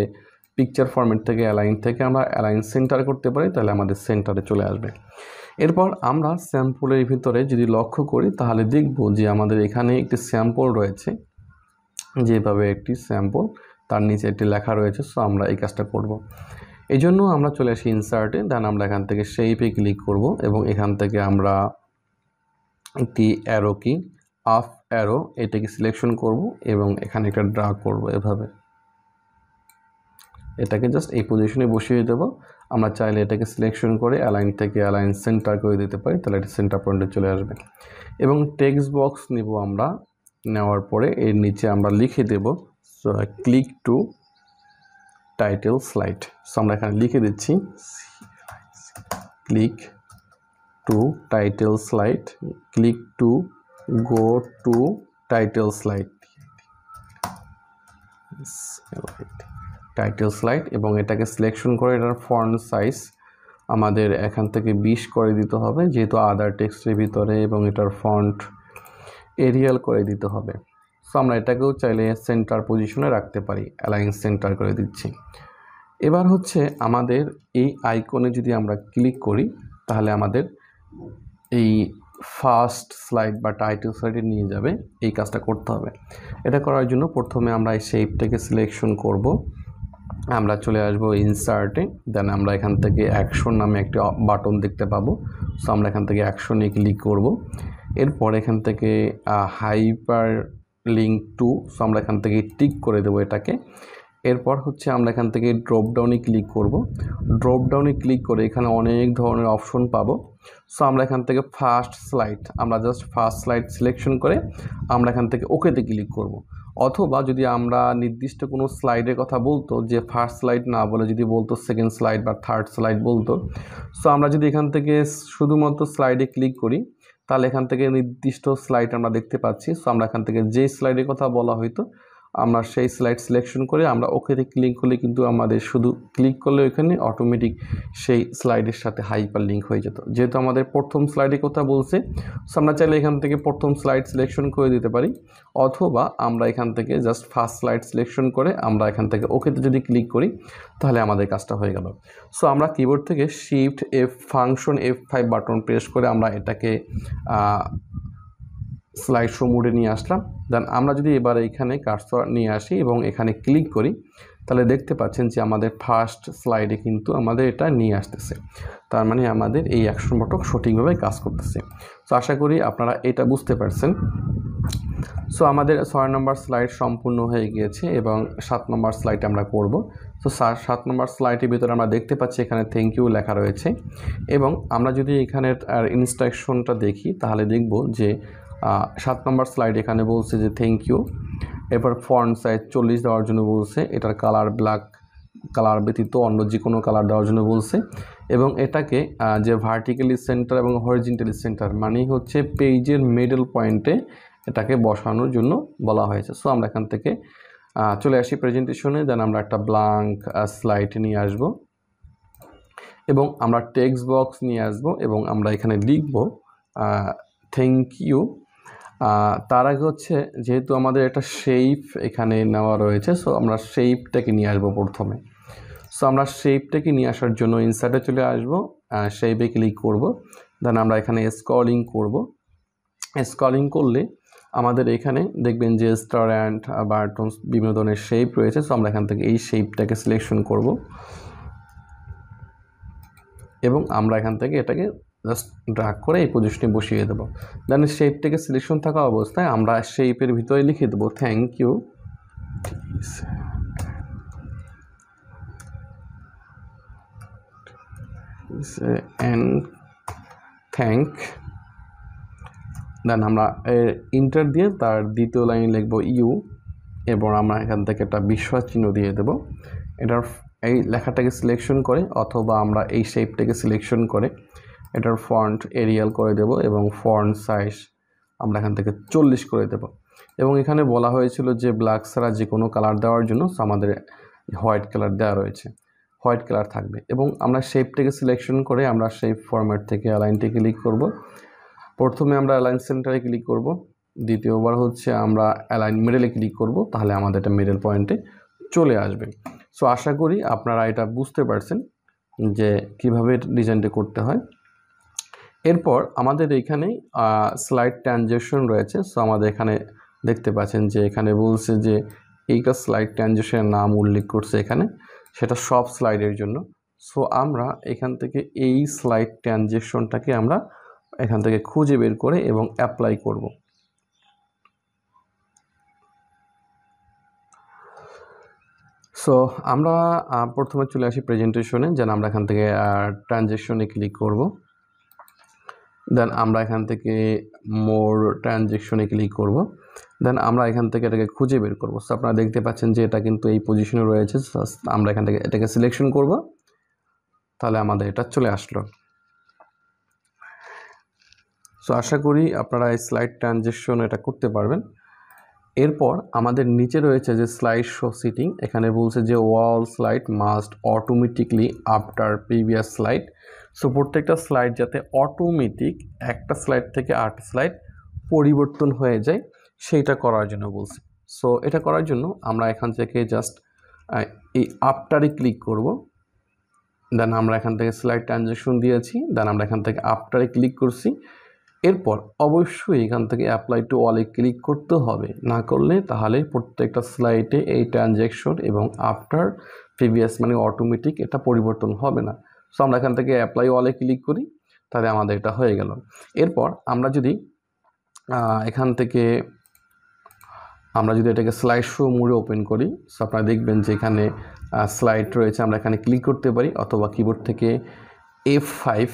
পিকচার ফরম্যাট থেকে অ্যালাইন থেকে আমরা অ্যালাইন সেন্টার করতে পারি, তাহলে আমাদের সেন্টারে চলে আসবে। এরপর আমরা স্যাম্পলের ভিতরে যদি লক্ষ্য করি তাহলে দেখব যে আমাদের এখানে একটি স্যাম্পল রয়েছে, যেভাবে একটি স্যাম্পল, তার নিচে একটি লেখা রয়েছে। সো আমরা এই কাজটা করব। এই জন্য আমরা চলে আসি ইনসার্টে, দেন আমরা এখান থেকে শেপে ক্লিক করব এবং এখান থেকে আমরা একটি অ্যারো কি আপ অ্যারো এটাকে সিলেকশন করব এবং এখানে একটা ড্র্যাগ করব, এভাবে এটাকে জাস্ট এই পজিশনে বসিয়ে দেব। আমরা চাইলে এটাকে সিলেকশন করে অ্যালাইন থেকে অ্যালাইন সেন্টার করে দিতে পারি, তাহলে এটা সেন্টার পয়েন্টে চলে আসবে। এবং টেক্সট বক্স নিব আমরা, নেওয়ার পরে এর নিচে আমরা লিখে দেব click to title slide. So আমরা এখানে লিখে দিচ্ছি click to title slide, click to go to title slide, title slide, এবং এটাকে সিলেকশন করে এটার ফন্ট সাইজ আমাদের এখান থেকে 20 করে দিতে হবে, যেহেতু আদার টেক্সটের ভিতরে, এবং এটার ফন্ট এরিয়াল করে দিতে হবে। সো আমরা এটাকেও চাইলে সেন্টার পজিশনে রাখতে পারি, অ্যালাইন সেন্টার করে দিচ্ছি। এবার হচ্ছে আমাদের এই আইকনে যদি আমরা ক্লিক করি তাহলে আমাদের এই ফার্স্ট স্লাইড বা টাইটেল স্লাইডে নিয়ে যাবে। এই কাজটা করতে হবে। এটা করার জন্য প্রথমে আমরা এই শেপটাকে সিলেকশন করব, আমরা চলে আসবো ইনসার্টে, দেন আমরা এখান থেকে অ্যাকশন নামে একটি বাটন দেখতে পাবো। সো আমরা এখান থেকে অ্যাকশনে ক্লিক করব। এরপর এখান থেকে হাইপার লিঙ্ক টু, সো আমরা এখান থেকে টিক করে দেবো এটাকে। এরপর হচ্ছে আমরা এখান থেকে ড্রপ ডাউনে ক্লিক করব। ড্রপ ডাউনে ক্লিক করে এখানে অনেক ধরনের অপশন পাবো। সো আমরা এখান থেকে ফার্স্ট স্লাইড, আমরা জাস্ট ফার্স্ট স্লাইড সিলেকশন করে আমরা এখান থেকে ওকেতে ক্লিক করব। অথবা যদি আমরা নির্দিষ্ট কোনো স্লাইডের কথা বলতো, যে ফার্স্ট স্লাইড না বলে যদি বলতো সেকেন্ড স্লাইড বা থার্ড স্লাইড বলতো, সো আমরা যদি এখান থেকে শুধুমাত্র স্লাইডে ক্লিক করি তাহলে এখান থেকে নির্দিষ্ট স্লাইড আমরা দেখতে পাচ্ছি। সো আমরা এখান থেকে যে স্লাইডের কথা বলা হয়তো আমরা সেই স্লাইড সিলেকশন করে আমরা ওকেতে ক্লিক করলে কিন্তু আমাদের শুধু ক্লিক করলে ওখানে অটোমেটিক সেই স্লাইডের সাথে হাইপার লিঙ্ক হয়ে যেত। যেহেতু আমাদের প্রথম স্লাইডের কথা বলছে, সো আমরা চাইলে এখান থেকে প্রথম স্লাইড সিলেকশন করে দিতে পারি, অথবা আমরা এখান থেকে জাস্ট ফার্স্ট স্লাইড সিলেকশন করে আমরা এখান থেকে ওকেতে যদি ক্লিক করি তাহলে আমাদের কাজটা হয়ে গেল। সো আমরা কিবোর্ড থেকে shift function F5 button press করে আমরা এটাকে স্লাইড শো মোডে নিয়ে আসলাম। দেন আমরা যদি এবার এখানে কার্সর নিয়ে আসি এবং এখানে ক্লিক করি তাহলে দেখতে পাচ্ছেন যে আমাদের ফার্স্ট স্লাইডে কিন্তু আমাদের এটা নিয়ে আসতেছে। তার মানে আমাদের এই অ্যাকশন বাটন সঠিকভাবে কাজ করতেছে। সো আশা করি আপনারা এটা বুঝতে পারছেন। সো আমাদের 6 নম্বর স্লাইড সম্পূর্ণ হয়ে গিয়েছে এবং 7 নম্বর স্লাইড আমরা করব। তো 7 নম্বর স্লাইডের ভিতরে আমরা দেখতে পাচ্ছি এখানে থ্যাংক ইউ লেখা রয়েছে, এবং আমরা যদি এখানের ইনস্ট্রাকশনটা দেখি তাহলে দেখব যে 7 নম্বর স্লাইড এখানে বলছে যে থ্যাংক ইউ। এরপর ফন্ট সাইজ 40 দেওয়ার জন্য বলছে, এটার কালার ব্ল্যাক কালার ব্যতীত অন্য যে কোনো কালার দেওয়ার জন্য বলছে, এবং এটাকে যে ভার্টিক্যালি সেন্টার এবং হরিজন্টালি সেন্টার মানে হচ্ছে পেজের মিডল পয়েন্টে এটাকে বসানোর জন্য বলা হয়েছে। সো আমরা এখান থেকে চলে আসি প্রেজেন্টেশনে, দেন আমরা একটা ব্ল্যাঙ্ক স্লাইড নিয়ে আসব এবং আমরা টেক্সট বক্স নিয়ে আসব এবং আমরা এখানে লিখব থ্যাংক ইউ। তার আগে হচ্ছে যেহেতু আমাদের একটা শেপ এখানে নেওয়া রয়েছে, সো আমরা শেপটাকে নিয়ে আসবো প্রথমে। সো আমরা শেপটাকে নিয়ে আসার জন্য ইনসার্টে চলে আসবো, শেপে ক্লিক করব, দেন আমরা এখানে স্ক্রলিং করব। স্ক্রলিং করলে আমাদের এখানে দেখবেন যে স্টার অ্যান্ড বাটনস বিভিন্ন ধরনের শেপ রয়েছে। সো আমরা এখান থেকে এই শেপটাকে সিলেকশন করব এবং আমরা এখান থেকে এটাকে জাস্ট ড্র্যাগ করে এই পজিশনে বসিয়ে দেবো। দেন শেপটাকে সিলেকশন থাকা অবস্থায় আমরা শেপের ভিতরে লিখে দেবো থ্যাংক ইউ। অ্যান্ড থ্যাংক, দেন আমরা ইন্টার দিয়ে তার দ্বিতীয় লাইন লিখবো ইউ, এবং আমরা এখান থেকে একটা বিশ্বাস চিহ্ন দিয়ে দেবো। এটার এই লেখাটাকে সিলেকশন করে অথবা আমরা এই শেপটাকে সিলেকশন করে এটার ফন্ট এরিয়াল করে দেব এবং ফন্ট সাইজ আমরা এখান থেকে 40 করে দেব। এবং এখানে বলা হয়েছিল যে ব্ল্যাক ছাড়া যে কোনো কালার দেওয়ার জন্য আমাদের হোয়াইট কালার দেওয়া রয়েছে, হোয়াইট কালার থাকবে। এবং আমরা শেপটাকে সিলেকশন করে আমরা শেপ ফরম্যাট থেকে অ্যালাইনটি ক্লিক করব। প্রথমে আমরা অ্যালাইন সেন্টারে ক্লিক করব, দ্বিতীয়বার হচ্ছে আমরা অ্যালাইন মিডলে ক্লিক করব, তাহলে আমাদের এটা মিডল পয়েন্টে চলে আসবে। সো আশা করি আপনারা এটা বুঝতে পারছেন যে কিভাবে ডিজাইনটা করতে হয়। এরপর আমাদের এখানে স্লাইড ট্রানজেকশন রয়েছে। সো আমাদের এখানে দেখতে পাচ্ছেন যে এখানে বলছে যে এইটা স্লাইড ট্রানজেকশনের নাম উল্লেখ করছে এখানে, সেটা সব স্লাইডের জন্য। সো আমরা এখান থেকে এই স্লাইড ট্রানজেকশনটাকে আমরা এখান থেকে খুঁজে বের করে এবং অ্যাপ্লাই করব। সো আমরা প্রথমে চলে আসি প্রেজেন্টেশনে। যেন আমরা এখান থেকে ট্রানজ্যাকশনে ক্লিক করব। দেন আমরা এখান থেকে মোর ট্রানজ্যাকশনে ক্লিক করব। দেন আমরা এখান থেকে এটাকে খুঁজে বের করব। সো আপনারা দেখতে পাচ্ছেন যে এটা কিন্তু এই পজিশনে রয়েছে। আমরা এখান থেকে এটাকে সিলেকশন করব, তাহলে আমাদের এটা চলে আসলো। সো আশা করি আপনারা এই স্লাইড ট্রানজ্যাকশন এটা করতে পারবেন। এরপর আমাদের নিচে রয়েছে যে স্লাইড শো সিটিং, এখানে বলছে যে wall slide must automatically after previous slide. So প্রত্যেকটা স্লাইড যাতে অটোমেটিক একটা স্লাইড থেকে আরেকটা স্লাইড পরিবর্তন হয়ে যায় সেইটা করার জন্য বলছে। সো এটা করার জন্য আমরা এখান থেকে জাস্ট এই আফটারে ক্লিক করব। দেন আমরা এখান থেকে স্লাইড ট্রানজ্যাকশন দিয়েছি, দেন আমরা এখান থেকে আফটারে ক্লিক করছি। এরপর অবশ্যই এখান থেকে অ্যাপ্লাই টু অলে ক্লিক করতে হবে, না করলে তাহলে প্রত্যেকটা স্লাইডে এই ট্রানজ্যাকশন এবং আফটার প্রিভিয়াস মানে অটোমেটিক এটা পরিবর্তন হবে না। সো আমরা এখান থেকে অ্যাপ্লাই অলে ক্লিক করি, তাহলে আমাদের এটা হয়ে গেল। এরপর আমরা যদি এখান থেকে এটাকে স্লাইড শো মোডে ওপেন করি, সো আপনারা দেখবেন যে এখানে স্লাইড রয়েছে। আমরা এখানে ক্লিক করতে পারি অথবা কিবোর্ড থেকে F5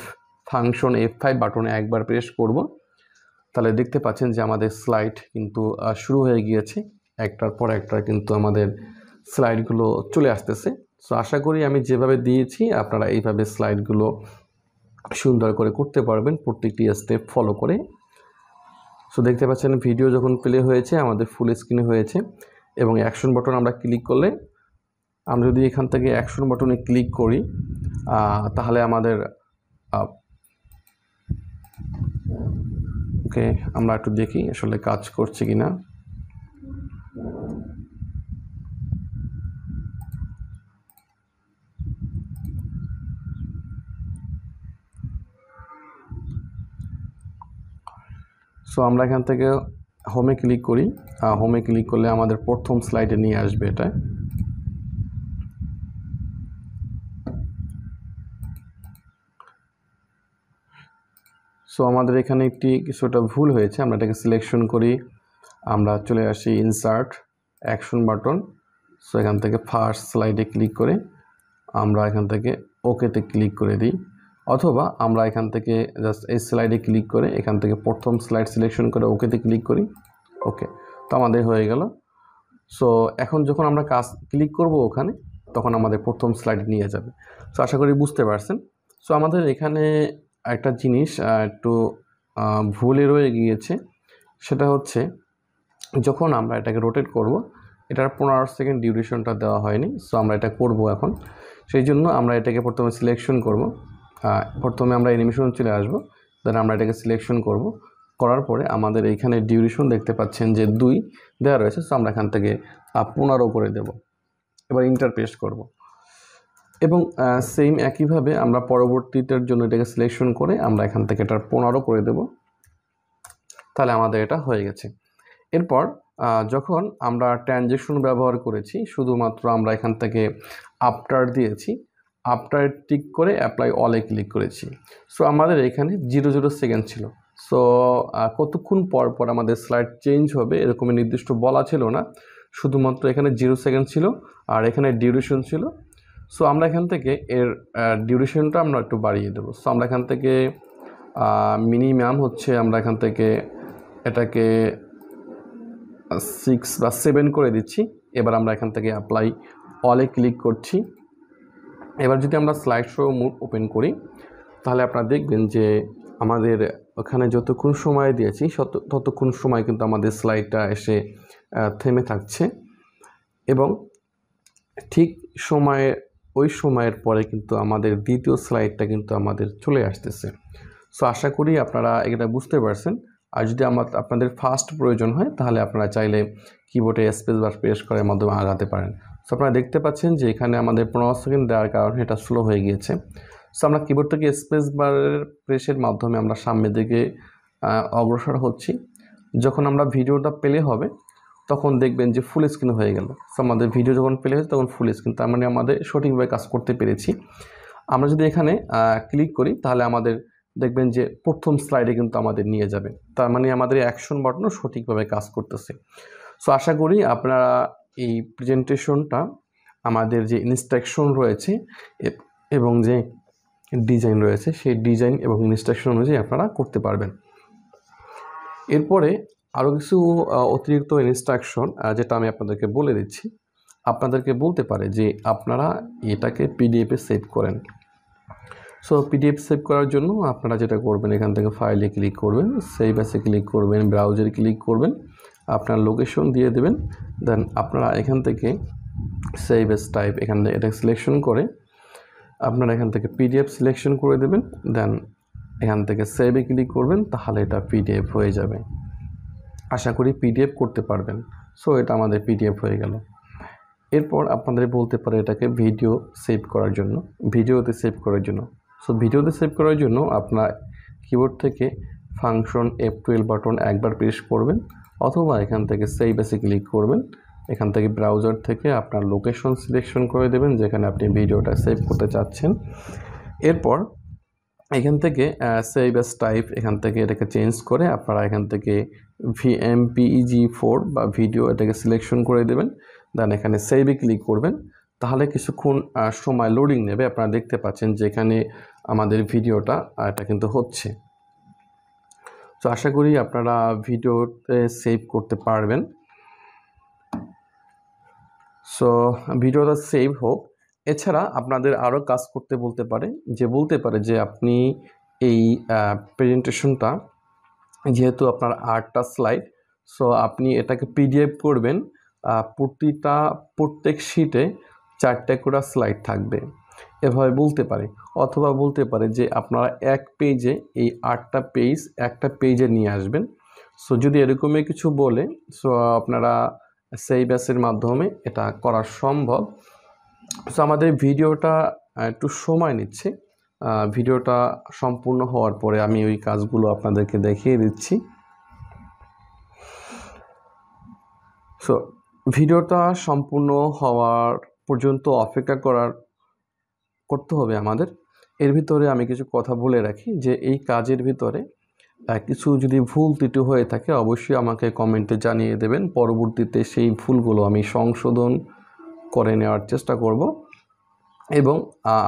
ফাংশন F5 বাটনে একবার প্রেস করব, তাহলে দেখতে পাচ্ছেন যে আমাদের স্লাইড কিন্তু শুরু হয়ে গিয়েছে। একটার পর একটা কিন্তু আমাদের স্লাইডগুলো চলে আসতেছে। সো আশা করি আমি যেভাবে দিয়েছি আপনারা এইভাবে স্লাইডগুলো সুন্দর করে করতে পারবেন প্রত্যেকটি স্টেপ ফলো করে। সো দেখতে পাচ্ছেন ভিডিও যখন প্লে হয়েছে আমাদের ফুল স্ক্রিনে হয়েছে এবং অ্যাকশন বাটন আমরা ক্লিক করলে, আমরা যদি এখান থেকে অ্যাকশন বাটনে ক্লিক করি তাহলে আমাদের ওকে আমরা একটু দেখি আসলে কাজ করছে কিনা। সো আমরা এখান থেকে হোমে ক্লিক করি। হোমে ক্লিক করলে আমাদের প্রথম স্লাইডে নিয়ে আসবে এটা। সো আমাদের এখানে কিছুটা ভুল হয়েছে, আমরা এটাকে সিলেকশন করি, আমরা চলে আসি ইনসার্ট অ্যাকশন বাটন। সো এখান থেকে ফার্স্ট স্লাইডে ক্লিক করে আমরা এখান থেকে ওকেতে ক্লিক করে দিই, অথবা আমরা এখান থেকে জাস্ট এই স্লাইডে ক্লিক করে এখান থেকে প্রথম স্লাইড সিলেকশন করে ওকেতে ক্লিক করি। ওকে, তো আমাদের হয়ে গেল। সো এখন যখন আমরা কাজ ক্লিক করব ওখানে, তখন আমাদের প্রথম স্লাইড নিয়ে যাবে। সো আশা করি বুঝতে পারছেন। সো আমাদের এখানে একটা জিনিস একটু ভুলে রয়ে গিয়েছে, সেটা হচ্ছে যখন আমরা এটাকে রোটেট করব, এটার 15 সেকেন্ড ডিউরেশনটা দেওয়া হয়নি। সো আমরা এটা করব এখন, সেই জন্য আমরা এটাকে প্রথমে সিলেকশন করব। প্রথমে আমরা অ্যানিমেশন চলে আসব, দেন আমরা এটাকে সিলেকশন করব। করার পরে আমাদের এইখানে ডিউরেশন দেখতে পাচ্ছেন যে 2 দেওয়া রয়েছে। সো আমরা এখান থেকে 15 করে দেব। এবার ইন্টার প্রেস করব এবং সেম একইভাবে আমরা পরবর্তীটার জন্য এটাকে সিলেকশন করে আমরা এখান থেকে এটা 15 করে দেব, তাহলে আমাদের এটা হয়ে গেছে। এরপর যখন আমরা ট্রানজ্যাকশন ব্যবহার করেছি, শুধুমাত্র আমরা এখান থেকে আফটার দিয়েছি, আফটার টিক করে অ্যাপ্লাই অলে ক্লিক করেছি। সো আমাদের এখানে 0 সেকেন্ড ছিল। সো কতক্ষণ পর পর আমাদের স্লাইড চেঞ্জ হবে এরকমই নির্দিষ্ট বলা ছিল না, শুধুমাত্র এখানে 0 সেকেন্ড ছিল আর এখানে ডিউরেশন ছিল। সো আমরা এখান থেকে এর ডিউরেশনটা আমরা একটু বাড়িয়ে দেবো। সো আমরা এখান থেকে মিনিমাম হচ্ছে আমরা এখান থেকে এটাকে 6 বা 7 করে দিচ্ছি। এবার আমরা এখান থেকে অ্যাপ্লাই অলে ক্লিক করছি। এবার যদি আমরা স্লাইড শো মোড ওপেন করি, তাহলে আপনারা দেখবেন যে আমাদের ওখানে যতক্ষণ সময় দিয়েছি ততক্ষণ সময় কিন্তু আমাদের স্লাইডটা এসে থেমে থাকছে এবং ঠিক ওই সময়ের পরে কিন্তু আমাদের দ্বিতীয় স্লাইডটা কিন্তু আমাদের চলে আসতেছে। সো আশা করি আপনারা এটা বুঝতে পারছেন। আর যদি আপনাদের ফাস্ট প্রয়োজন হয় তাহলে আপনারা চাইলে কিবোর্ডে স্পেস বার প্রেস করার মাধ্যমে আগাতে পারেন। সো আপনারা দেখতে পাচ্ছেন যে এখানে আমাদের 15 সেকেন্ড দেওয়ার কারণে এটা স্লো হয়ে গিয়েছে। সো আমরা কিবোর্ড থেকে স্পেস বারের প্রেসের মাধ্যমে আমরা সামনের দিকে অগ্রসর হচ্ছি। যখন আমরা ভিডিওটা প্লে হবে তখন দেখবেন যে ফুল স্ক্রিন হয়ে গেল। সো আমাদের ভিডিও যখন প্লে হয়েছে তখন ফুল স্ক্রিন, তার মানে আমাদের সঠিকভাবে কাজ করতে পেরেছি। আমরা যদি এখানে ক্লিক করি তাহলে আমাদের দেখবেন যে প্রথম স্লাইডে কিন্তু আমাদের নিয়ে যাবে, তার মানে আমাদের অ্যাকশন বাটনও সঠিকভাবে কাজ করতেছে। সো আশা করি আপনারা এই প্রেজেন্টেশনটা আমাদের যে ইনস্ট্রাকশন রয়েছে এবং যে ডিজাইন রয়েছে সেই ডিজাইন এবং ইনস্ট্রাকশন অনুযায়ী আপনারা করতে পারবেন। এরপরে আরও কিছু অতিরিক্ত ইনস্ট্রাকশন যেটা আমি আপনাদেরকে বলে দিচ্ছি। আপনাদেরকে বলতে পারে যে আপনারা এটাকে পিডিএফে সেভ করেন। সো পিডিএফ সেভ করার জন্য আপনারা যেটা করবেন, এখান থেকে ফাইলে ক্লিক করবেন, সেভ অ্যাসে ক্লিক করবেন, ব্রাউজারে ক্লিক করবেন, আপনার লোকেশন দিয়ে দেবেন। দেন আপনারা এখান থেকে সেভ অ্যাস টাইপ এখান থেকে এটা সিলেকশন করে আপনারা এখান থেকে পিডিএফ সিলেকশন করে দেবেন। দেন এখান থেকে সেভে ক্লিক করবেন, তাহলে এটা পিডিএফ হয়ে যাবে। আশা করি পিডিএফ করতে পারবেন। সো এটা আমাদের পিডিএফ হয়ে গেল। এরপর আপনাদের বলতে পারে এটাকে ভিডিও সেভ করার জন্য, ভিডিওতে সেভ করার জন্য। সো ভিডিওতে সেভ করার জন্য আপনার কিবোর্ড থেকে ফাংশন F12 বাটন একবার প্রেস করবেন, অথবা এখান থেকে সেভ অ্যাসে ক্লিক করবেন। এখান থেকে ব্রাউজার থেকে আপনার লোকেশন সিলেকশন করে দেবেন যেখানে আপনি ভিডিওটা সেভ করতে চাচ্ছেন। এরপর এখান থেকে সেভ অ্যাস টাইপ এখান থেকে এটাকে চেঞ্জ করে আপনারা এখান থেকে VMPEG-4 বা ভিডিও এটাকে সিলেকশন করে দেবেন। দেন এখানে সেভে ক্লিক করবেন, তাহলে কিছুক্ষণ সময় লোডিং নেবে। আপনারা দেখতে পাচ্ছেন যে এখানে আমাদের ভিডিওটা এটা কিন্তু হচ্ছে। তো আশা করি আপনারা ভিডিওতে সেভ করতে পারবেন। সো ভিডিওটা সেভ হোক। এছাড়া আপনাদের আরও কাজ করতে বলতে পারে যে আপনি এই প্রেজেন্টেশনটা, যেহেতু আপনার 8টা স্লাইড, সো আপনি এটাকে পিডিএফ করবেন। প্রত্যেক শিটে 4টে করে স্লাইড থাকবে, এভাবে বলতে পারে। অথবা বলতে পারে যে আপনারা এক পেজে এই 8টা পেজ একটা পেজে নিয়ে আসবেন। সো যদি এরকমই কিছু বলে, সো আপনারা সেই ব্যাসের মাধ্যমে এটা করা সম্ভব। সো আমাদের ভিডিওটা একটু সময় নিচ্ছে। ভিডিওটা সম্পূর্ণ হওয়ার পরে আমি ওই কাজগুলো আপনাদেরকে দেখিয়ে দিচ্ছি। সো ভিডিওটা সম্পূর্ণ হওয়ার পর্যন্ত অপেক্ষা করতে হবে আমাদের। এর ভিতরে আমি কিছু কথা বলে রাখি যে এই কাজের ভিতরে কিছু যদি ভুল ত্রুটি হয়ে থাকে অবশ্যই আমাকে কমেন্টে জানিয়ে দেবেন। পরবর্তীতে সেই ভুলগুলো আমি সংশোধন করে নেওয়ার চেষ্টা করব। এবং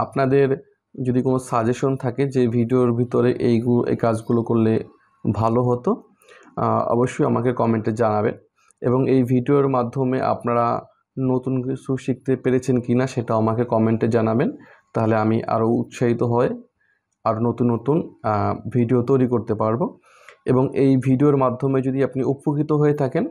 আপনাদের যদি কোনো সাজেশন থাকে যে ভিডিওর ভিতরে এই কাজগুলো করলে ভালো হতো, অবশ্যই আমাকে কমেন্টে জানাবেন। এবং এই ভিডিওর মাধ্যমে আপনারা নতুন কিছু শিখতে পেরেছেন কিনা সেটা আমাকে কমেন্টে জানাবেন, তাহলে আমি আরও উৎসাহিত হয়ে আরও নতুন নতুন ভিডিও তৈরি করতে পারবো। এবং এই ভিডিওর মাধ্যমে যদি আপনি উপকৃত হয়ে থাকেন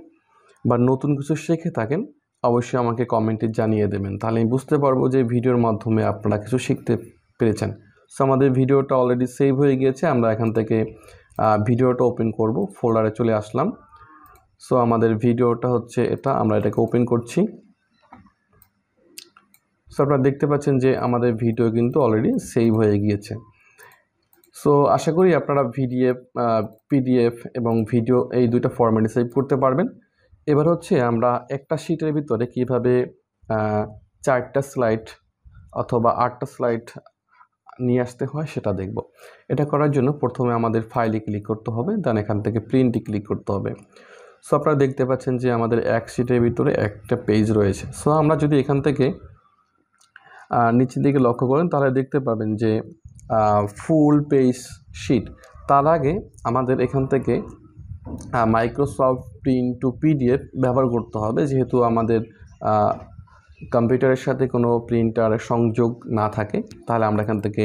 বা নতুন কিছু শিখে থাকেন অবশ্যই আমাকে কমেন্টে জানিয়ে দেবেন, তাহলে আমি বুঝতে পারবো যে ভিডিওর মাধ্যমে আপনারা কিছু শিখতে পেরেছেন। সো আমাদের ভিডিওটা অলরেডি সেভ হয়ে গিয়েছে। আমরা এখান থেকে ভিডিওটা ওপেন করব, ফোল্ডারে চলে আসলাম। সো আমাদের ভিডিওটা হচ্ছে এটা, আমরা এটাকে ওপেন করছি। সো আপনারা দেখতে পাচ্ছেন যে আমাদের ভিডিও কিন্তু অলরেডি সেভ হয়ে গিয়েছে। সো আশা করি আপনারা পিডিএফ এবং ভিডিও এই দুইটা ফরম্যাটে সেভ করতে পারবেন। এবার হচ্ছে আমরা একটা শিটের ভিতরে কিভাবে 4টা স্লাইড অথবা 8টা স্লাইড নিয়ে আসতে হয় সেটা দেখব। এটা করার জন্য প্রথমে আমাদের ফাইলে ক্লিক করতে হবে, দেন এখান থেকে প্রিন্টে ক্লিক করতে হবে। সো আপনারা দেখতে পাচ্ছেন যে আমাদের এক শিটের ভিতরে একটা পেজ রয়েছে। সো আমরা যদি এখান থেকে নিচের দিকে লক্ষ্য করেন তাহলে দেখতে পাবেন যে ফুল পেজ শিট। তার আগে আমাদের এখান থেকে মাইক্রোসফট প্রিন্ট টু পিডিএফ ব্যবহার করতে হবে, যেহেতু আমাদের কম্পিউটারের সাথে কোনো প্রিন্টারের সংযোগ না থাকে। তাহলে আমরা এখান থেকে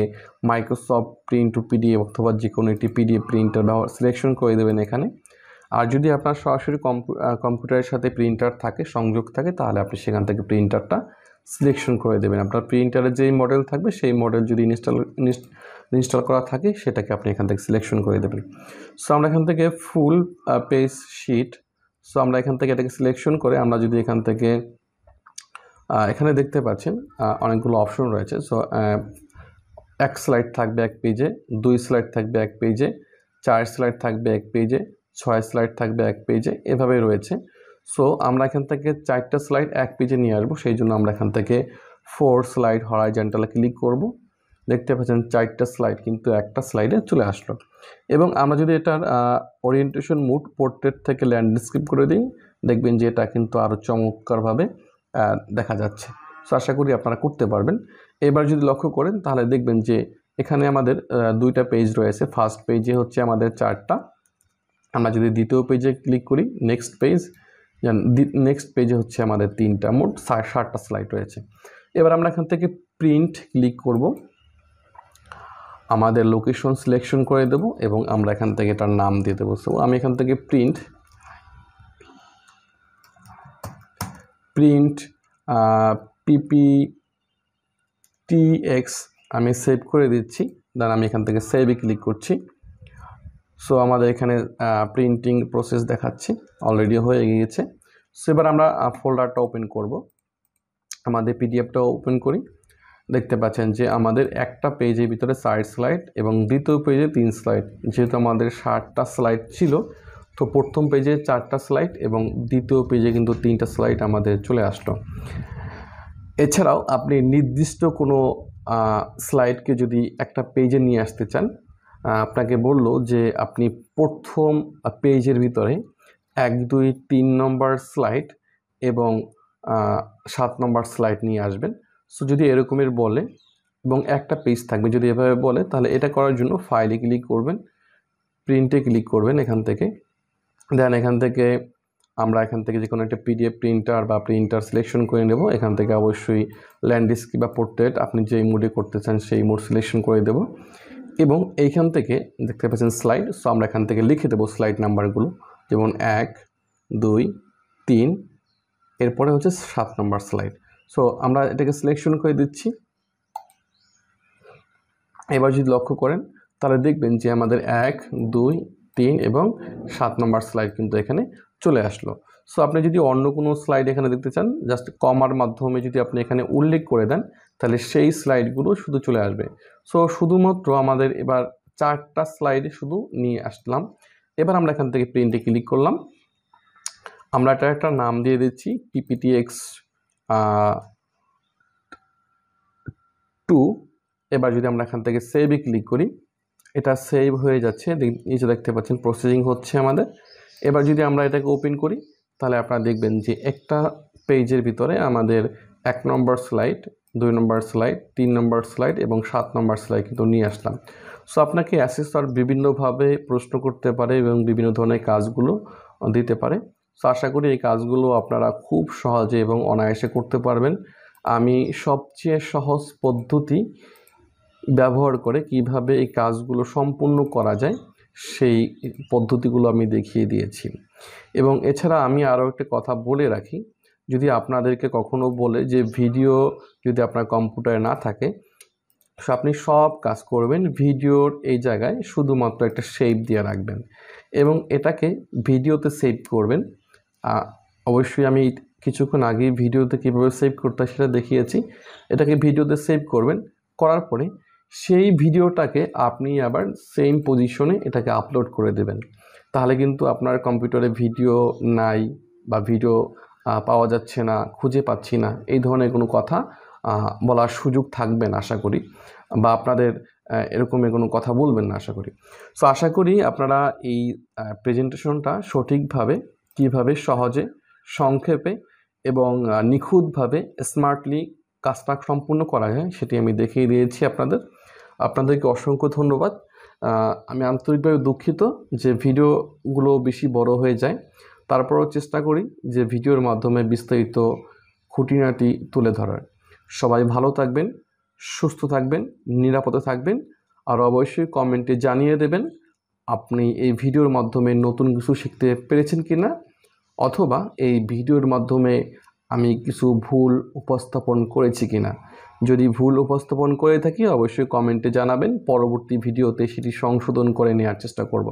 মাইক্রোসফট প্রিন্ট টু পিডিএফ অথবা যে কোনো একটি পিডিএফ প্রিন্টার সিলেকশন করে দেবেন এখানে। আর যদি আপনার সরাসরি কম্পিউটারের সাথে প্রিন্টার থাকে, সংযোগ থাকে, তাহলে আপনি সেখান থেকে প্রিন্টারটা সিলেকশন করে দেবেন। আপনার প্রিন্টারের যেই মডেল থাকবে সেই মডেল যদি ইনস্টল করা থাকে সেটাকে আপনি এখান থেকে সিলেকশন করে দেবেন। সো আমরা এখান থেকে ফুল পেজ শিট, সো আমরা এখান থেকে এটাকে সিলেকশন করে আমরা যদি এখান থেকে এখানে দেখতে পাচ্ছেন অনেকগুলো অপশন রয়েছে। সো 1 স্লাইড থাকবে এক পেজে, 2 স্লাইড থাকবে এক পেজে, 4 স্লাইড থাকবে এক পেজে, 6 স্লাইড থাকবে এক পেজে, এভাবে রয়েছে। সো আমরা এখান থেকে 4টা স্লাইড এক পেজে নিয়ে আসবো, সেই জন্য আমরা এখান থেকে 4 স্লাইড হরাইজন্টালে ক্লিক করব। দেখতে পাচ্ছেন 4টা স্লাইড কিন্তু একটা স্লাইডে চলে আসলো। এবং আমরা যদি এটার ওরিয়েন্টেশন মুড পোর্ট্রেট থেকে ল্যান্ডস্কেপ করে দিই, দেখবেন যে এটা কিন্তু আরও চমৎকারভাবে দেখা যাচ্ছে। সো আশা করি আপনারা করতে পারবেন। এবার যদি লক্ষ্য করেন তাহলে দেখবেন যে এখানে আমাদের 2টা পেজ রয়েছে। ফার্স্ট পেজে হচ্ছে আমাদের 4টা। আমরা যদি দ্বিতীয় পেজে ক্লিক করি, নেক্সট পেজে হচ্ছে আমাদের 3টা, মোট 7টা স্লাইড রয়েছে। এবার আমরা এখান থেকে প্রিন্ট ক্লিক করব, আমাদের লোকেশন সিলেকশন করে দেব এবং আমরা এখান থেকে এটার নাম দিয়ে দেবো। সো আমি এখান থেকে প্রিন্ট PPTX আমি সেভ করে দিচ্ছি। দেন আমি এখান থেকে সেভে ক্লিক করছি। সো আমাদের এখানে প্রিন্টিং প্রসেস দেখাচ্ছে, অলরেডি হয়ে গিয়েছে। সো এবার আমরা ফোল্ডারটা ওপেন করব, আমাদের পিডিএফটা ওপেন করি। দেখতে পাচ্ছেন যে আমাদের একটা পেজের ভিতরে 4 স্লাইড এবং দ্বিতীয় পেজে 3 স্লাইড। যেহেতু আমাদের 60টা স্লাইড ছিল, তো প্রথম পেজে 4টা স্লাইড এবং দ্বিতীয় পেজে কিন্তু 3টা স্লাইড আমাদের চলে আসলো। এছাড়াও আপনি নির্দিষ্ট কোনো স্লাইডকে যদি একটা পেজে নিয়ে আসতে চান, আপনাকে বললো যে আপনি প্রথম পেজের ভিতরে 1, 2, 3 নম্বর স্লাইড এবং 7 নম্বর স্লাইড নিয়ে আসবেন। সো যদি এরকমের বলে এবং একটা পেজ থাকবে, যদি এভাবে বলে, তাহলে এটা করার জন্য ফাইলে ক্লিক করবেন, প্রিন্টে ক্লিক করবেন এখান থেকে। দেন এখান থেকে আমরা এখান থেকে যে কোনো একটা পিডিএফ প্রিন্টার সিলেকশন করে নেব। এখান থেকে অবশ্যই ল্যান্ডস্কেপ বা পোর্ট্রেট আপনি যেই মোডে করতে চান সেই মোড সিলেকশন করে দেব এবং এইখান থেকে দেখতে পাচ্ছেন স্লাইড। সো আমরা এখান থেকে লিখে দেবো স্লাইড নাম্বারগুলো, যেমন 1, 2, 3, এরপরে হচ্ছে 7 নম্বর স্লাইড। সো আমরা এটাকে সিলেকশন করে দিচ্ছি। এবার যদি লক্ষ্য করেন তাহলে দেখবেন যে আমাদের 1, 2, 3 এবং 7 নম্বর স্লাইড কিন্তু এখানে চলে আসলো। সো আপনি যদি অন্য কোনো স্লাইড এখানে দেখতে চান, জাস্ট কমার মাধ্যমে যদি আপনি এখানে উল্লেখ করে দেন, তাহলে সেই স্লাইডগুলো শুধু চলে আসবে। সো শুধুমাত্র আমাদের এবার 4টা স্লাইড শুধু নিয়ে আসলাম। এবার আমরা এখান থেকে প্রিন্টে ক্লিক করলাম, আমরা এটা একটা নাম দিয়ে দিচ্ছি PPTX 2। এবার যদি আমরা এখান থেকে সেভে ক্লিক করি, এটা সেভ হয়ে যাচ্ছে, নিচে দেখতে পাচ্ছেন প্রসেসিং হচ্ছে আমাদের। এবার যদি আমরা এটাকে ওপেন করি তাহলে আপনারা দেখবেন যে একটা পেজের ভিতরে আমাদের 1 নম্বর স্লাইড, 2 নম্বর স্লাইড, 3 নম্বর স্লাইড এবং 7 নম্বর স্লাইড কিন্তু নিয়ে আসলাম। সো আপনাকে অ্যাসেসর বিভিন্নভাবে প্রশ্ন করতে পারে এবং বিভিন্ন ধরনের কাজগুলো দিতে পারে। সো আশা করি এই কাজগুলো আপনারা খুব সহজে এবং অনায়াসে করতে পারবেন। আমি সবচেয়ে সহজ পদ্ধতি ব্যবহার করে কিভাবে এই কাজগুলো সম্পূর্ণ করা যায় সেই পদ্ধতিগুলো আমি দেখিয়ে দিয়েছি। এবং এছাড়া আমি আরও একটা কথা বলে রাখি, যদি আপনাদেরকে কখনো বলে যে ভিডিও যদি আপনার কম্পিউটারে না থাকে, সো আপনি সব কাজ করবেন ভিডিওর এই জায়গায় শুধুমাত্র একটা শেপ দিয়ে রাখবেন এবং এটাকে ভিডিওতে সেভ করবেন। অবশ্যই আমি কিছুক্ষণ আগেই ভিডিওতে কীভাবে সেভ করতে হয় সেটা দেখিয়েছি। এটাকে ভিডিওতে সেভ করবেন, করার পরে সেই ভিডিওটাকে আপনি আবার সেম পজিশনে এটাকে আপলোড করে দেবেন। তাহলে কিন্তু আপনার কম্পিউটারে ভিডিও নাই বা ভিডিও পাওয়া যাচ্ছে না, খুঁজে পাচ্ছি না, এই ধরনের কোনো কথা বলার সুযোগ থাকবে না আশা করি, বা আপনাদের এরকমের কোনো কথা বলবেন না আশা করি। সো আশা করি আপনারা এই প্রেজেন্টেশনটা সঠিকভাবে কীভাবে সহজে, সংক্ষেপে এবং নিখুঁতভাবে স্মার্টলি কাজটা সম্পূর্ণ করা যায় সেটি আমি দেখিয়ে দিয়েছি আপনাদেরকে অসংখ্য ধন্যবাদ। আমি আন্তরিকভাবে দুঃখিত যে ভিডিওগুলো বেশি বড় হয়ে যায়, তারপরও চেষ্টা করি যে ভিডিওর মাধ্যমে বিস্তারিত খুঁটিনাটি তুলে ধরার। সবাই ভালো থাকবেন, সুস্থ থাকবেন, নিরাপদে থাকবেন, আর অবশ্যই কমেন্টে জানিয়ে দেবেন আপনি এই ভিডিওর মাধ্যমে নতুন কিছু শিখতে পেরেছেন কিনা, অথবা এই ভিডিওর মাধ্যমে আমি কিছু ভুল উপস্থাপন করেছি কিনা। যদি ভুল উপস্থাপন করে থাকি অবশ্যই কমেন্টে জানাবেন, পরবর্তী ভিডিওতে সেটি সংশোধন করে নেওয়ার চেষ্টা করব।